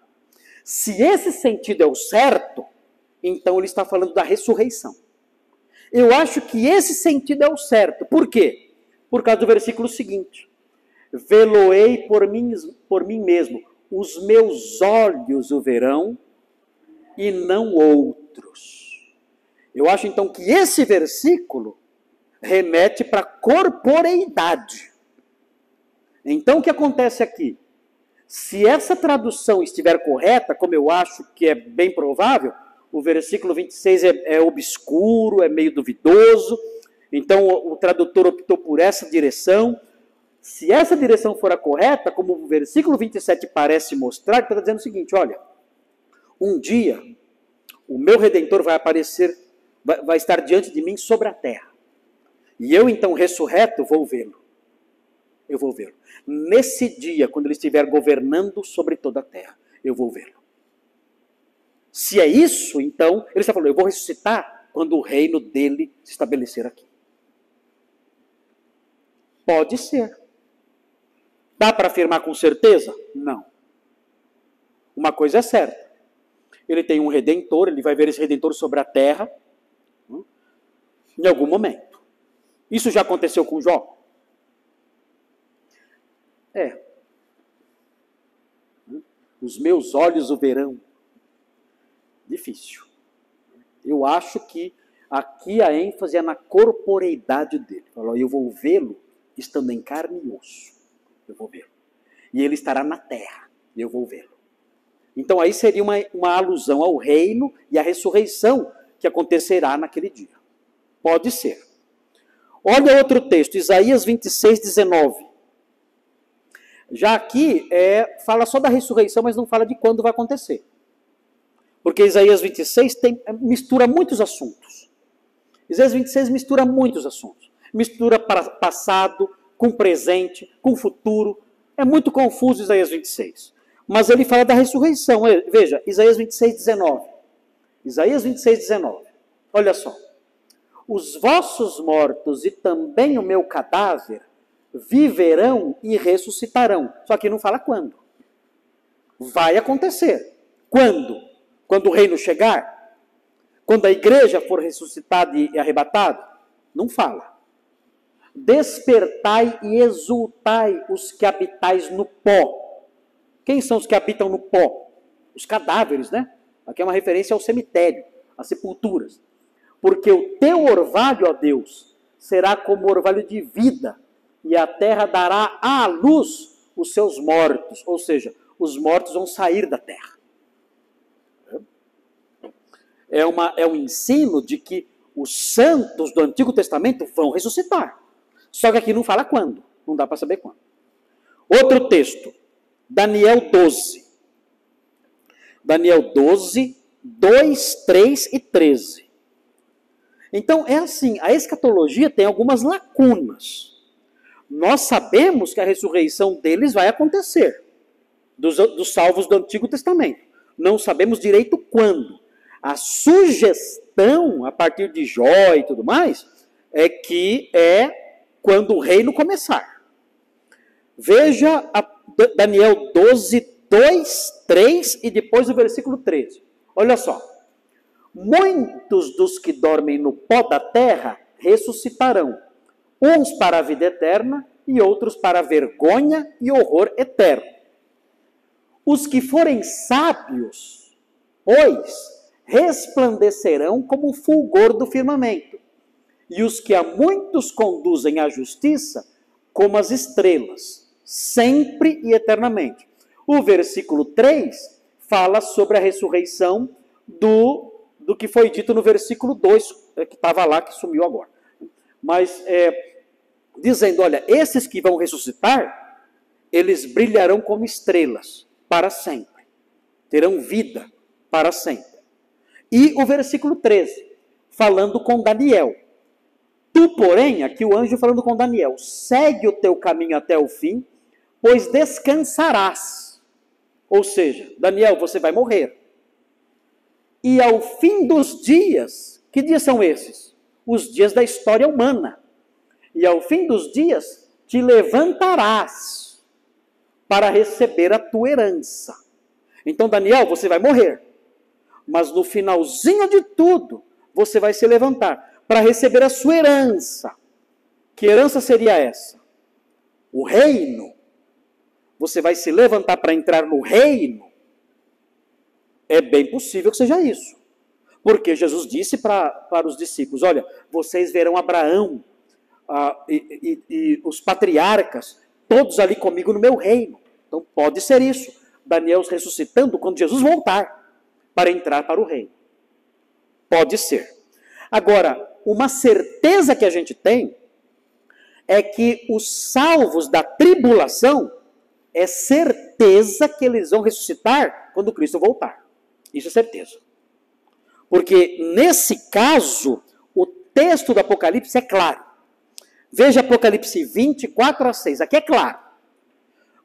Se esse sentido é o certo, então ele está falando da ressurreição. Eu acho que esse sentido é o certo. Por quê? Por causa do versículo seguinte. Vê-lo-ei por mim mesmo. Os meus olhos o verão e não outros. Eu acho então que esse versículo remete para a corporeidade. Então o que acontece aqui? Se essa tradução estiver correta, como eu acho que é bem provável, o versículo 26 é obscuro, é meio duvidoso, então o tradutor optou por essa direção. Se essa direção for a correta, como o versículo 27 parece mostrar, ele está dizendo o seguinte, olha, um dia o meu Redentor vai aparecer, vai estar diante de mim sobre a terra. E eu então ressurreto vou vê-lo. Eu vou vê-lo. Nesse dia, quando ele estiver governando sobre toda a terra, eu vou vê-lo. Se é isso, então, ele está falando, eu vou ressuscitar quando o reino dele se estabelecer aqui. Pode ser. Dá para afirmar com certeza? Não. Uma coisa é certa. Ele tem um Redentor, ele vai ver esse Redentor sobre a terra em algum momento. Isso já aconteceu com Jó? Os meus olhos o verão. Difícil. Eu acho que aqui a ênfase é na corporeidade dele. Eu vou vê-lo estando em carne e osso. Eu vou vê-lo. E ele estará na terra. E eu vou vê-lo. Então aí seria uma alusão ao reino e à ressurreição que acontecerá naquele dia. Pode ser. Olha outro texto, Isaías 26, 19. Já aqui fala só da ressurreição, mas não fala de quando vai acontecer. Porque Isaías 26 mistura muitos assuntos. Isaías 26 mistura muitos assuntos. Mistura passado com presente, com futuro. É muito confuso Isaías 26. Mas ele fala da ressurreição. Veja, Isaías 26, 19. Isaías 26, 19. Olha só. Os vossos mortos e também o meu cadáver viverão e ressuscitarão. Só que não fala quando. Vai acontecer. Quando? Quando o reino chegar? Quando a igreja for ressuscitada e arrebatada? Não fala. Despertai e exultai os que habitais no pó. Quem são os que habitam no pó? Os cadáveres, né? Aqui é uma referência ao cemitério, às sepulturas. Porque o teu orvalho, ó Deus, será como orvalho de vida, e a terra dará à luz os seus mortos. Ou seja, os mortos vão sair da terra. É um ensino de que os santos do Antigo Testamento vão ressuscitar. Só que aqui não fala quando. Não dá para saber quando. Outro texto. Daniel 12. Daniel 12, 2, 3 e 13. Então, é assim, a escatologia tem algumas lacunas. Nós sabemos que a ressurreição deles vai acontecer, dos salvos do Antigo Testamento. Não sabemos direito quando. A sugestão, a partir de Jó e tudo mais, é que quando o reino começar. Veja Daniel 12, 2, 3 e depois o versículo 13. Olha só. Muitos dos que dormem no pó da terra ressuscitarão, uns para a vida eterna e outros para a vergonha e horror eterno. Os que forem sábios, pois, resplandecerão como o fulgor do firmamento, e os que a muitos conduzem à justiça, como as estrelas, sempre e eternamente. O versículo 3 fala sobre a ressurreição do que foi dito no versículo 2, que estava lá, que sumiu agora. Mas, dizendo, olha, esses que vão ressuscitar, eles brilharão como estrelas para sempre. Terão vida para sempre. E o versículo 13, falando com Daniel. Tu, porém, aqui o anjo falando com Daniel, segue o teu caminho até o fim, pois descansarás. Ou seja, Daniel, você vai morrer. E ao fim dos dias, que dias são esses? Os dias da história humana. E ao fim dos dias, te levantarás para receber a tua herança. Então, Daniel, você vai morrer. Mas no finalzinho de tudo, você vai se levantar. para receber a sua herança. Que herança seria essa? O reino. Você vai se levantar para entrar no reino? É bem possível que seja isso. Porque Jesus disse para os discípulos, olha, vocês verão Abraão e os patriarcas, todos ali comigo no meu reino. Então pode ser isso. Daniel ressuscitando quando Jesus voltar para entrar para o reino. Pode ser. Agora, uma certeza que a gente tem é que os salvos da tribulação, é certeza que eles vão ressuscitar quando Cristo voltar. Isso é certeza. Porque nesse caso, o texto do Apocalipse é claro. Veja Apocalipse 24:6, aqui é claro.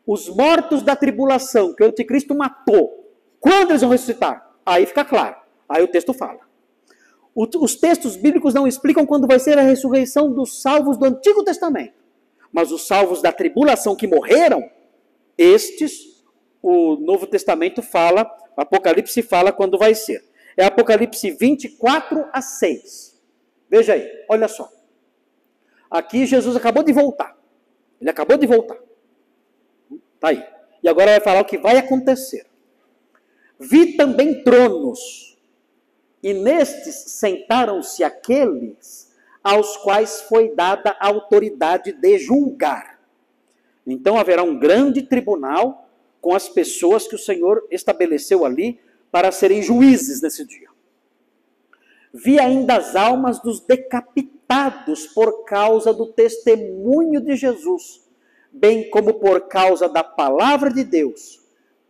Os mortos da tribulação que o anticristo matou, quando eles vão ressuscitar? Aí fica claro. Aí o texto fala. Os textos bíblicos não explicam quando vai ser a ressurreição dos salvos do Antigo Testamento. Mas os salvos da tribulação que morreram, estes, o Novo Testamento fala, o Apocalipse fala quando vai ser. É Apocalipse 24:6. Veja aí, olha só. Aqui Jesus acabou de voltar. Ele acabou de voltar. Está aí. E agora vai falar o que vai acontecer. Vi também tronos, e nestes sentaram-se aqueles aos quais foi dada a autoridade de julgar. Então haverá um grande tribunal com as pessoas que o Senhor estabeleceu ali para serem juízes nesse dia. Vi ainda as almas dos decapitados por causa do testemunho de Jesus, bem como por causa da palavra de Deus,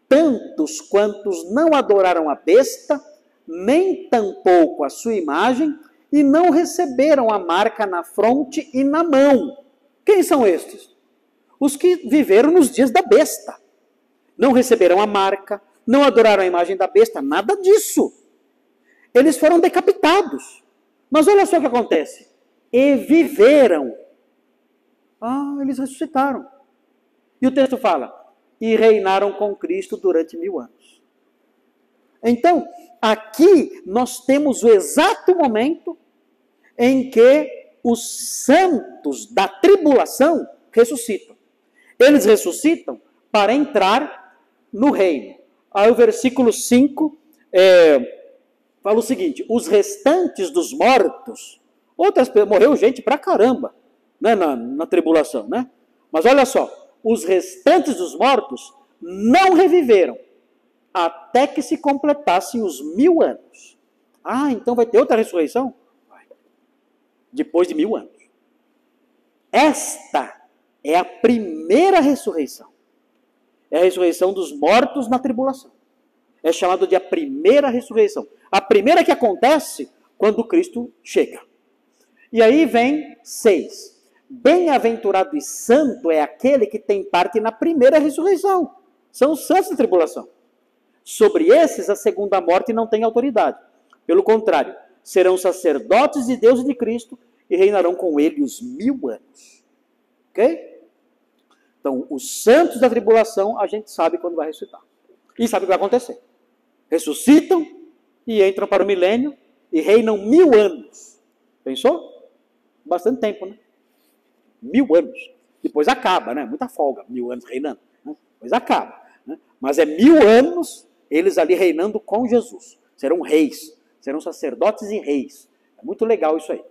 tantos quantos não adoraram a besta, nem tampouco a sua imagem, e não receberam a marca na fronte e na mão. Quem são estes? Os que viveram nos dias da besta. Não receberam a marca, não adoraram a imagem da besta, nada disso. Eles foram decapitados. Mas olha só o que acontece. E viveram. Eles ressuscitaram. E o texto fala, e reinaram com Cristo durante 1000 anos. Então, aqui nós temos o exato momento em que os santos da tribulação ressuscitam. Eles ressuscitam para entrar no reino. Aí o versículo 5 fala o seguinte, os restantes dos mortos, morreu gente pra caramba, né, na tribulação, né? Mas olha só, os restantes dos mortos não reviveram até que se completassem os 1000 anos. Então vai ter outra ressurreição? Vai. Depois de 1000 anos. Esta é a primeira ressurreição. É a ressurreição dos mortos na tribulação. É chamado de a primeira ressurreição. A primeira que acontece quando Cristo chega. E aí vem 6. Bem-aventurado e santo é aquele que tem parte na primeira ressurreição. São os santos da tribulação. Sobre esses, a segunda morte não tem autoridade. Pelo contrário, serão sacerdotes de Deus e de Cristo e reinarão com ele os 1000 anos. Ok? Então, os santos da tribulação, a gente sabe quando vai ressuscitar. E sabe o que vai acontecer. Ressuscitam e entram para o milênio e reinam 1000 anos. Pensou? Bastante tempo, né? 1000 anos. Depois acaba, né? Muita folga, 1000 anos reinando. Né? Depois acaba. Né? Mas é 1000 anos eles ali reinando com Jesus. Serão reis, serão sacerdotes e reis. É muito legal isso aí.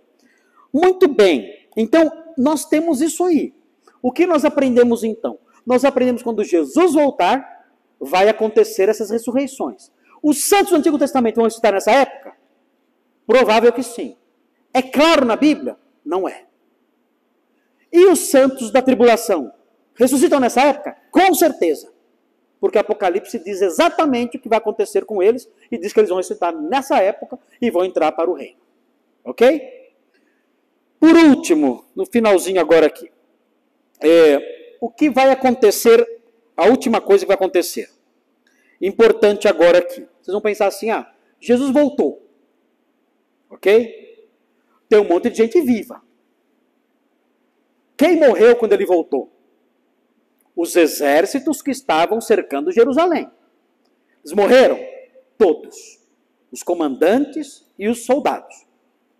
Muito bem. Então, nós temos isso aí. O que nós aprendemos então? Nós aprendemos quando Jesus voltar, vai acontecer essas ressurreições. Os santos do Antigo Testamento vão ressuscitar nessa época? Provável que sim. É claro na Bíblia? Não é. E os santos da tribulação ressuscitam nessa época? Com certeza. Porque Apocalipse diz exatamente o que vai acontecer com eles e diz que eles vão ressuscitar nessa época e vão entrar para o reino. Ok? Por último, no finalzinho agora aqui, o que vai acontecer, a última coisa que vai acontecer. Importante agora aqui. Vocês vão pensar assim, Jesus voltou. Ok? Tem um monte de gente viva. Quem morreu quando ele voltou? Os exércitos que estavam cercando Jerusalém. Eles morreram? Todos. Os comandantes e os soldados.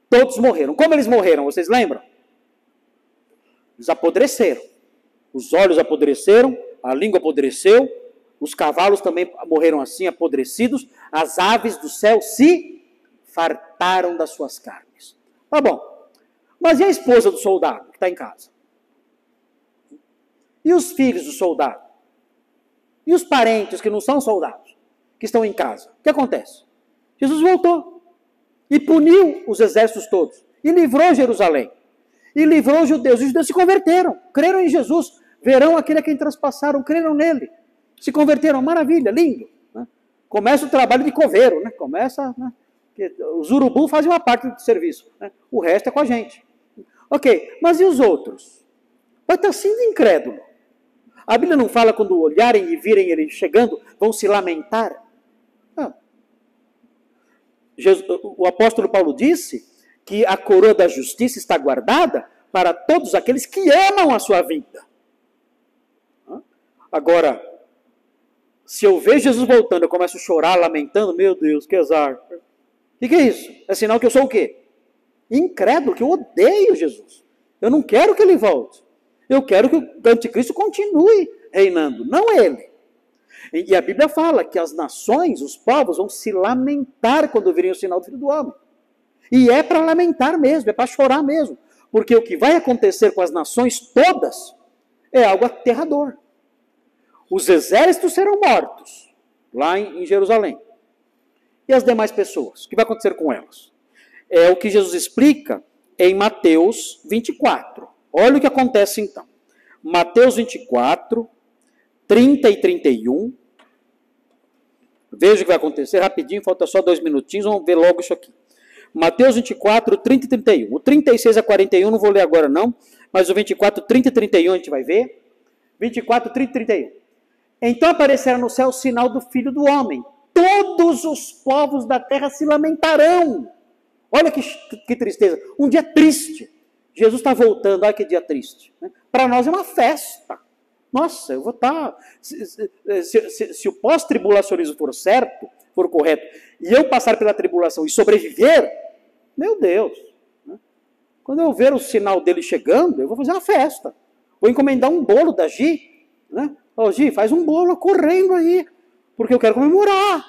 Todos morreram. Como eles morreram? Vocês lembram? Eles apodreceram. Os olhos apodreceram, a língua apodreceu, os cavalos também morreram assim, apodrecidos, as aves do céu se fartaram das suas carnes. Tá bom. Mas e a esposa do soldado que está em casa? E os filhos do soldado? E os parentes que não são soldados, que estão em casa? O que acontece? Jesus voltou e puniu os exércitos todos, e livrou Jerusalém, e livrou os judeus. Os judeus se converteram, creram em Jesus, verão aquele a quem transpassaram, creram nele, se converteram, maravilha, lindo. Né? Começa o trabalho de coveiro, né? Começa, né? Os urubu fazem uma parte do serviço, né? O resto é com a gente. Ok, mas e os outros? Vai estar sendo incrédulo. A Bíblia não fala quando olharem e virem ele chegando, vão se lamentar? Não. O apóstolo Paulo disse que a coroa da justiça está guardada para todos aqueles que amam a sua vida. Agora, se eu vejo Jesus voltando, eu começo a chorar, lamentando, meu Deus, que azar. O que é isso? É sinal que eu sou o quê? Incrédulo, que eu odeio Jesus. Eu não quero que ele volte. Eu quero que o anticristo continue reinando, não ele. E a Bíblia fala que as nações, os povos, vão se lamentar quando virem o sinal do Filho do Homem. E é para lamentar mesmo, é para chorar mesmo. Porque o que vai acontecer com as nações todas é algo aterrador. Os exércitos serão mortos lá em Jerusalém. E as demais pessoas? O que vai acontecer com elas? É o que Jesus explica em Mateus 24. Olha o que acontece então. Mateus 24, 30 e 31. Veja o que vai acontecer rapidinho, falta só 2 minutinhos, vamos ver logo isso aqui. Mateus 24, 30 e 31. O 36 a 41 não vou ler agora não, mas o 24, 30 e 31 a gente vai ver. 24, 30 e 31. Então aparecerá no céu o sinal do Filho do Homem. Todos os povos da terra se lamentarão. Olha que tristeza. Um dia triste. Jesus está voltando. Olha que dia triste. Para nós é uma festa. Nossa, eu vou estar... Se o pós-tribulacionismo for certo, for correto, e eu passar pela tribulação e sobreviver, meu Deus. Quando eu ver o sinal dele chegando, eu vou fazer uma festa. Vou encomendar um bolo da Gi. Ô, Gi, faz um bolo correndo aí. Porque eu quero comemorar.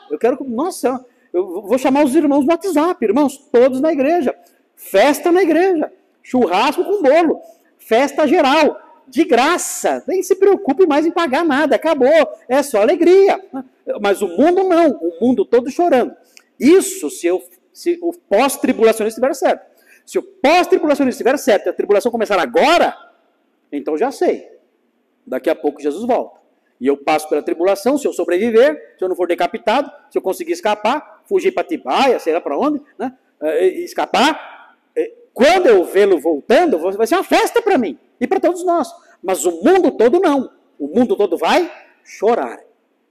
Nossa, eu vou chamar os irmãos no WhatsApp. Irmãos, todos na igreja. Festa na igreja. Churrasco com bolo. Festa geral. De graça. Nem se preocupe mais em pagar nada. Acabou. É só alegria. Mas o mundo não. O mundo todo chorando. Isso se o pós-tribulacionista estiver certo. Se o pós-tribulacionista estiver certo e a tribulação começar agora, então já sei. Daqui a pouco Jesus volta. E eu passo pela tribulação, se eu sobreviver, se eu não for decapitado, se eu conseguir escapar, fugir para Tibaia, sei lá para onde, né? Escapar. Quando eu vê-lo voltando, vai ser uma festa para mim e para todos nós. Mas o mundo todo não. O mundo todo vai chorar,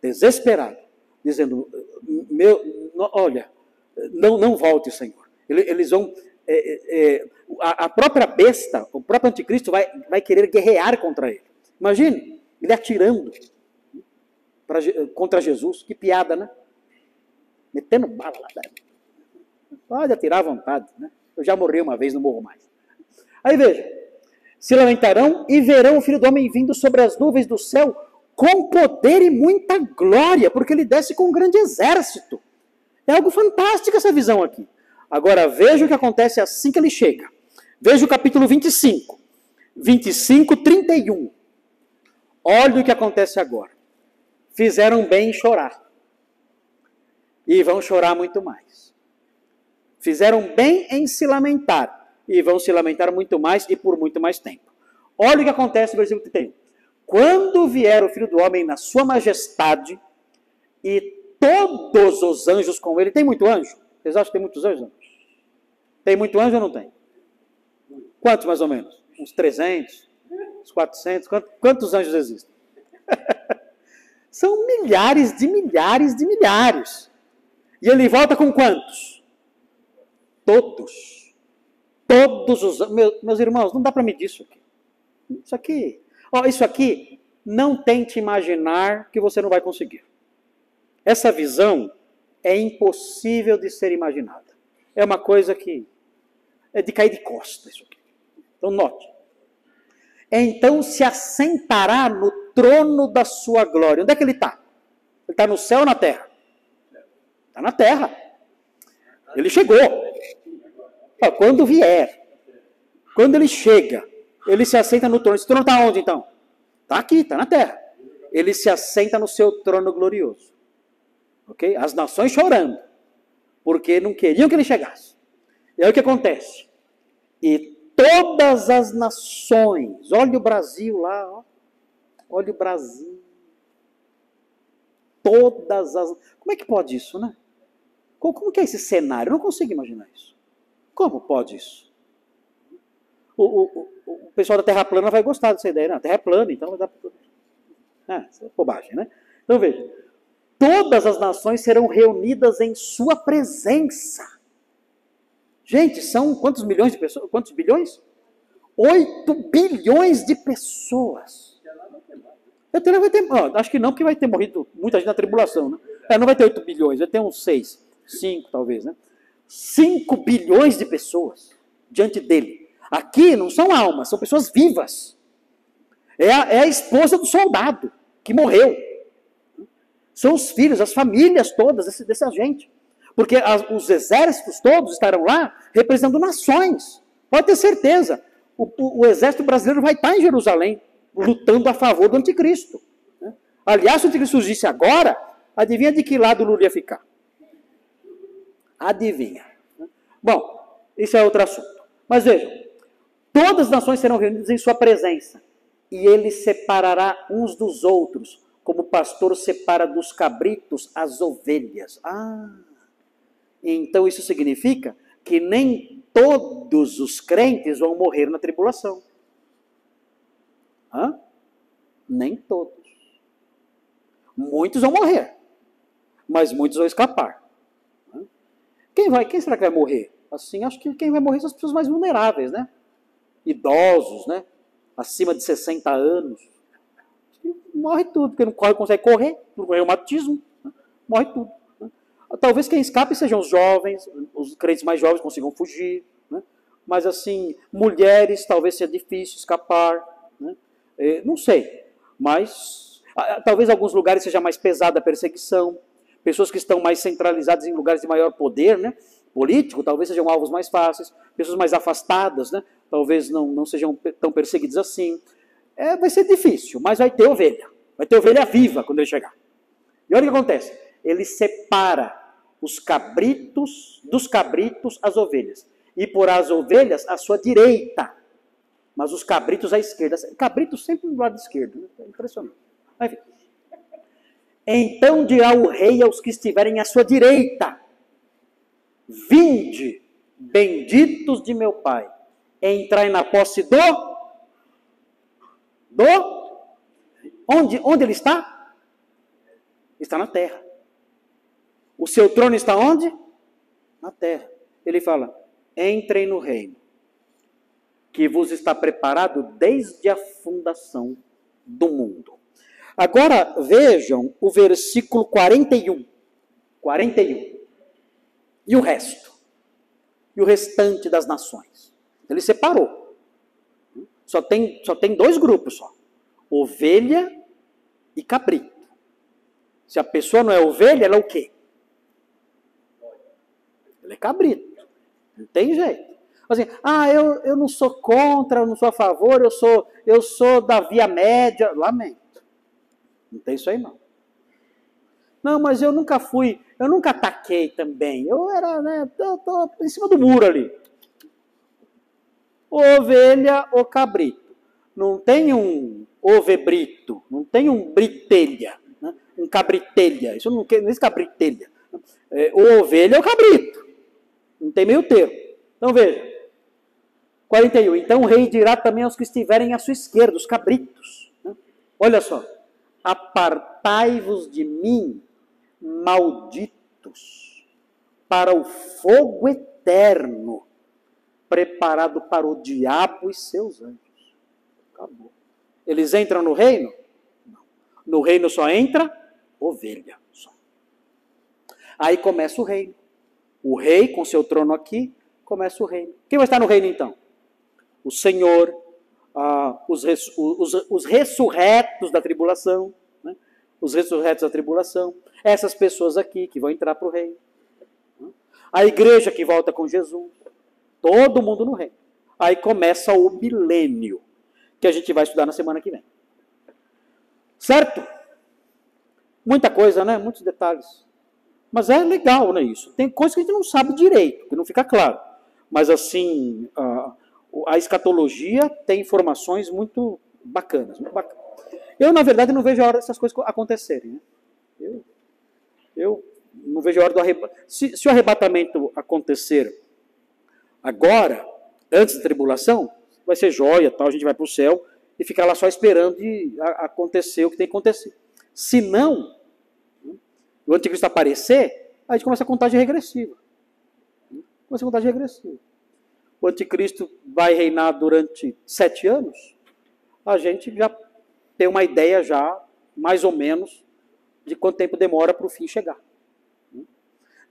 desesperado, dizendo, olha, não volte, Senhor. Eles vão... a própria besta, o próprio anticristo vai querer guerrear contra ele. Imagine, ele atirando contra Jesus. Que piada, né? Metendo bala lá. Pode atirar à vontade, né? Eu já morri uma vez, não morro mais. Aí veja, se lamentarão e verão o Filho do Homem vindo sobre as nuvens do céu com poder e muita glória, porque ele desce com um grande exército. É algo fantástico essa visão aqui. Agora veja o que acontece assim que ele chega. Veja o capítulo 25. 25, 31. Olha o que acontece agora. Fizeram bem em chorar. E vão chorar muito mais. Fizeram bem em se lamentar. E vão se lamentar muito mais e por muito mais tempo. Olha o que acontece no versículo 31. Quando vier o Filho do Homem na sua majestade e todos os anjos com ele. Tem muito anjo? Vocês acham que tem muitos anjos? Não? Tem muito anjo ou não tem? Quantos mais ou menos? Uns 300? Uns 400? Quantos anjos existem? São milhares de milhares de milhares. E ele volta com quantos? Todos. Todos os... Meus irmãos, não dá para medir isso aqui. Isso aqui, não tente imaginar que você não vai conseguir. Essa visão é impossível de ser imaginada. É uma coisa que... É de cair de costas isso aqui. Então note. Então se assentará no trono da sua glória. Onde é que ele está? Ele está no céu ou na terra? Está na terra. Ele chegou. Quando vier, quando ele chega, ele se assenta no trono. Esse trono está onde então? Está aqui, está na terra. Ele se assenta no seu trono glorioso. Ok? As nações chorando, porque não queriam que ele chegasse. E aí o que acontece? E todas as nações, olha o Brasil lá, ó. Olha o Brasil. Todas as... Como é que pode isso, né? Como que é esse cenário? Eu não consigo imaginar isso. Como pode isso? O pessoal da Terra plana vai gostar dessa ideia. Não, a Terra é plana, então vai dar... isso é bobagem, né? Então veja. Todas as nações serão reunidas em sua presença. Gente, são quantos milhões de pessoas? Quantos bilhões? 8 bilhões de pessoas. Até lá vai ter, acho que não, porque vai ter morrido muita gente na tribulação, né? Não vai ter 8 bilhões, vai ter uns 6, 5 talvez, né? 5 bilhões de pessoas diante dele. Aqui não são almas, são pessoas vivas. É a esposa do soldado que morreu. São os filhos, as famílias todas dessa gente. Porque os exércitos todos estarão lá representando nações. Pode ter certeza. O exército brasileiro vai estar em Jerusalém, lutando a favor do anticristo. Aliás, se o anticristo surgisse agora, adivinha de que lado o Lula ia ficar? Adivinha. Bom, isso é outro assunto. Mas vejam, todas as nações serão reunidas em sua presença, e ele separará uns dos outros, como o pastor separa dos cabritos as ovelhas. Então isso significa que nem todos os crentes vão morrer na tribulação. Nem todos. Muitos vão morrer, mas muitos vão escapar. Quem será que vai morrer? Assim, acho que quem vai morrer são as pessoas mais vulneráveis, né? Idosos, né? Acima de 60 anos. Morre tudo, porque não consegue correr, não corre reumatismo, né? Morre tudo. Né? Talvez quem escape sejam os jovens, os crentes mais jovens consigam fugir, né? Mas assim, mulheres talvez seja difícil escapar, né? Não sei, mas talvez em alguns lugares seja mais pesada a perseguição, pessoas que estão mais centralizadas em lugares de maior poder, né? Político, talvez sejam alvos mais fáceis, pessoas mais afastadas, né? Talvez não sejam tão perseguidos assim. Vai ser difícil, mas vai ter ovelha viva quando ele chegar. E olha o que acontece, ele separa os cabritos dos cabritos as ovelhas, e porá as ovelhas à sua direita, mas os cabritos à esquerda. Cabritos sempre do lado esquerdo, né? É impressionante. Enfim. Então dirá o rei aos que estiverem à sua direita: vinde, benditos de meu Pai, entrai na posse onde ele está? Está na terra. O seu trono está onde? Na terra. Ele fala: entrem no reino, que vos está preparado desde a fundação do mundo. Agora vejam o versículo 41. 41. E o resto? E o restante das nações? Ele separou. Só tem 2 grupos só. Ovelha e cabrito. Se a pessoa não é ovelha, ela é o quê? Ela é cabrito. Não tem jeito. Assim, eu não sou contra, eu não sou a favor, eu sou da via média. Lamento. Não tem isso aí não. Não, mas eu nunca ataquei também. Eu era, eu tô em cima do muro ali. Ovelha ou cabrito. Não tem um ovebrito, não tem um britelha, né? Um cabritelha. Isso não existe cabritelha. Ou ovelha ou cabrito. Não tem meio termo. Então veja. 41. Então o rei dirá também aos que estiverem à sua esquerda, os cabritos. Né? Olha só. Apartai-vos de mim, malditos, para o fogo eterno, preparado para o diabo e seus anjos. Acabou. Eles entram no reino? Não. No reino só entra ovelha. Só. Aí começa o reino. O rei com seu trono aqui, começa o reino. Quem vai estar no reino então? O Senhor, os ressurretos da tribulação, né? Os ressurretos da tribulação, essas pessoas aqui que vão entrar para o reino. A igreja que volta com Jesus, todo mundo no reino. Aí começa o milênio, que a gente vai estudar na semana que vem. Certo? Muita coisa, né? Muitos detalhes. Mas é legal, né, isso? Tem coisas que a gente não sabe direito, que não fica claro. Mas assim, a escatologia tem informações muito bacanas, muito bacanas. Eu, na verdade, não vejo a hora dessas coisas acontecerem. Né? Eu não vejo a hora do arrebatamento. Se o arrebatamento acontecer agora, antes da tribulação, vai ser joia, tal, a gente vai para o céu e ficar lá só esperando acontecer o que tem que acontecer. Se não, o anticristo aparecer, a gente começa a contagem regressiva. Começa a contagem regressiva. O anticristo vai reinar durante 7 anos, a gente já tem uma ideia já, mais ou menos, de quanto tempo demora para o fim chegar.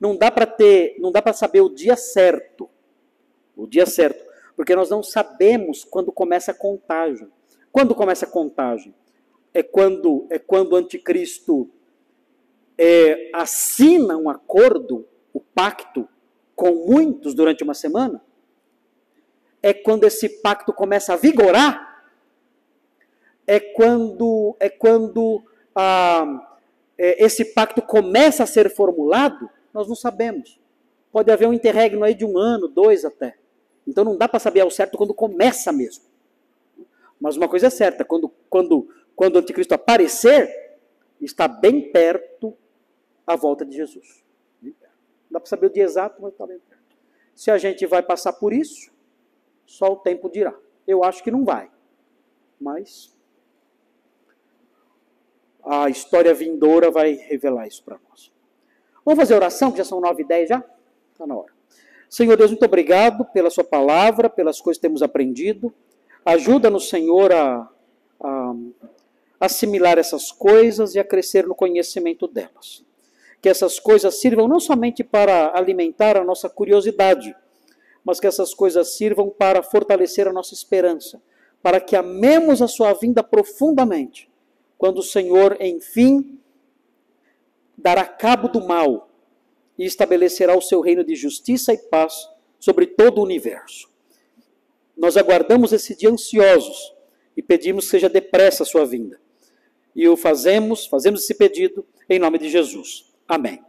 Não dá para saber o dia certo. O dia certo. Porque nós não sabemos quando começa a contagem. Quando começa a contagem? É quando o anticristo assina um acordo, o pacto, com muitos durante uma semana? É quando esse pacto começa a vigorar? É quando esse pacto começa a ser formulado? Nós não sabemos. Pode haver um interregno aí de 1 ano, 2 até. Então não dá para saber ao certo quando começa mesmo. Mas uma coisa é certa, quando o anticristo aparecer, está bem perto a volta de Jesus. Não dá para saber o dia exato, mas está bem perto. Se a gente vai passar por isso, só o tempo dirá. Eu acho que não vai. Mas a história vindoura vai revelar isso para nós. Vamos fazer oração, que já são 9h10 já? Está na hora. Senhor Deus, muito obrigado pela sua palavra, pelas coisas que temos aprendido. Ajuda-nos, Senhor, a assimilar essas coisas e a crescer no conhecimento delas. Que essas coisas sirvam não somente para alimentar a nossa curiosidade, mas que essas coisas sirvam para fortalecer a nossa esperança, para que amemos a sua vinda profundamente, quando o Senhor, enfim, dará cabo do mal e estabelecerá o seu reino de justiça e paz sobre todo o universo. Nós aguardamos esse dia ansiosos e pedimos que seja depressa a sua vinda. E fazemos esse pedido em nome de Jesus. Amém.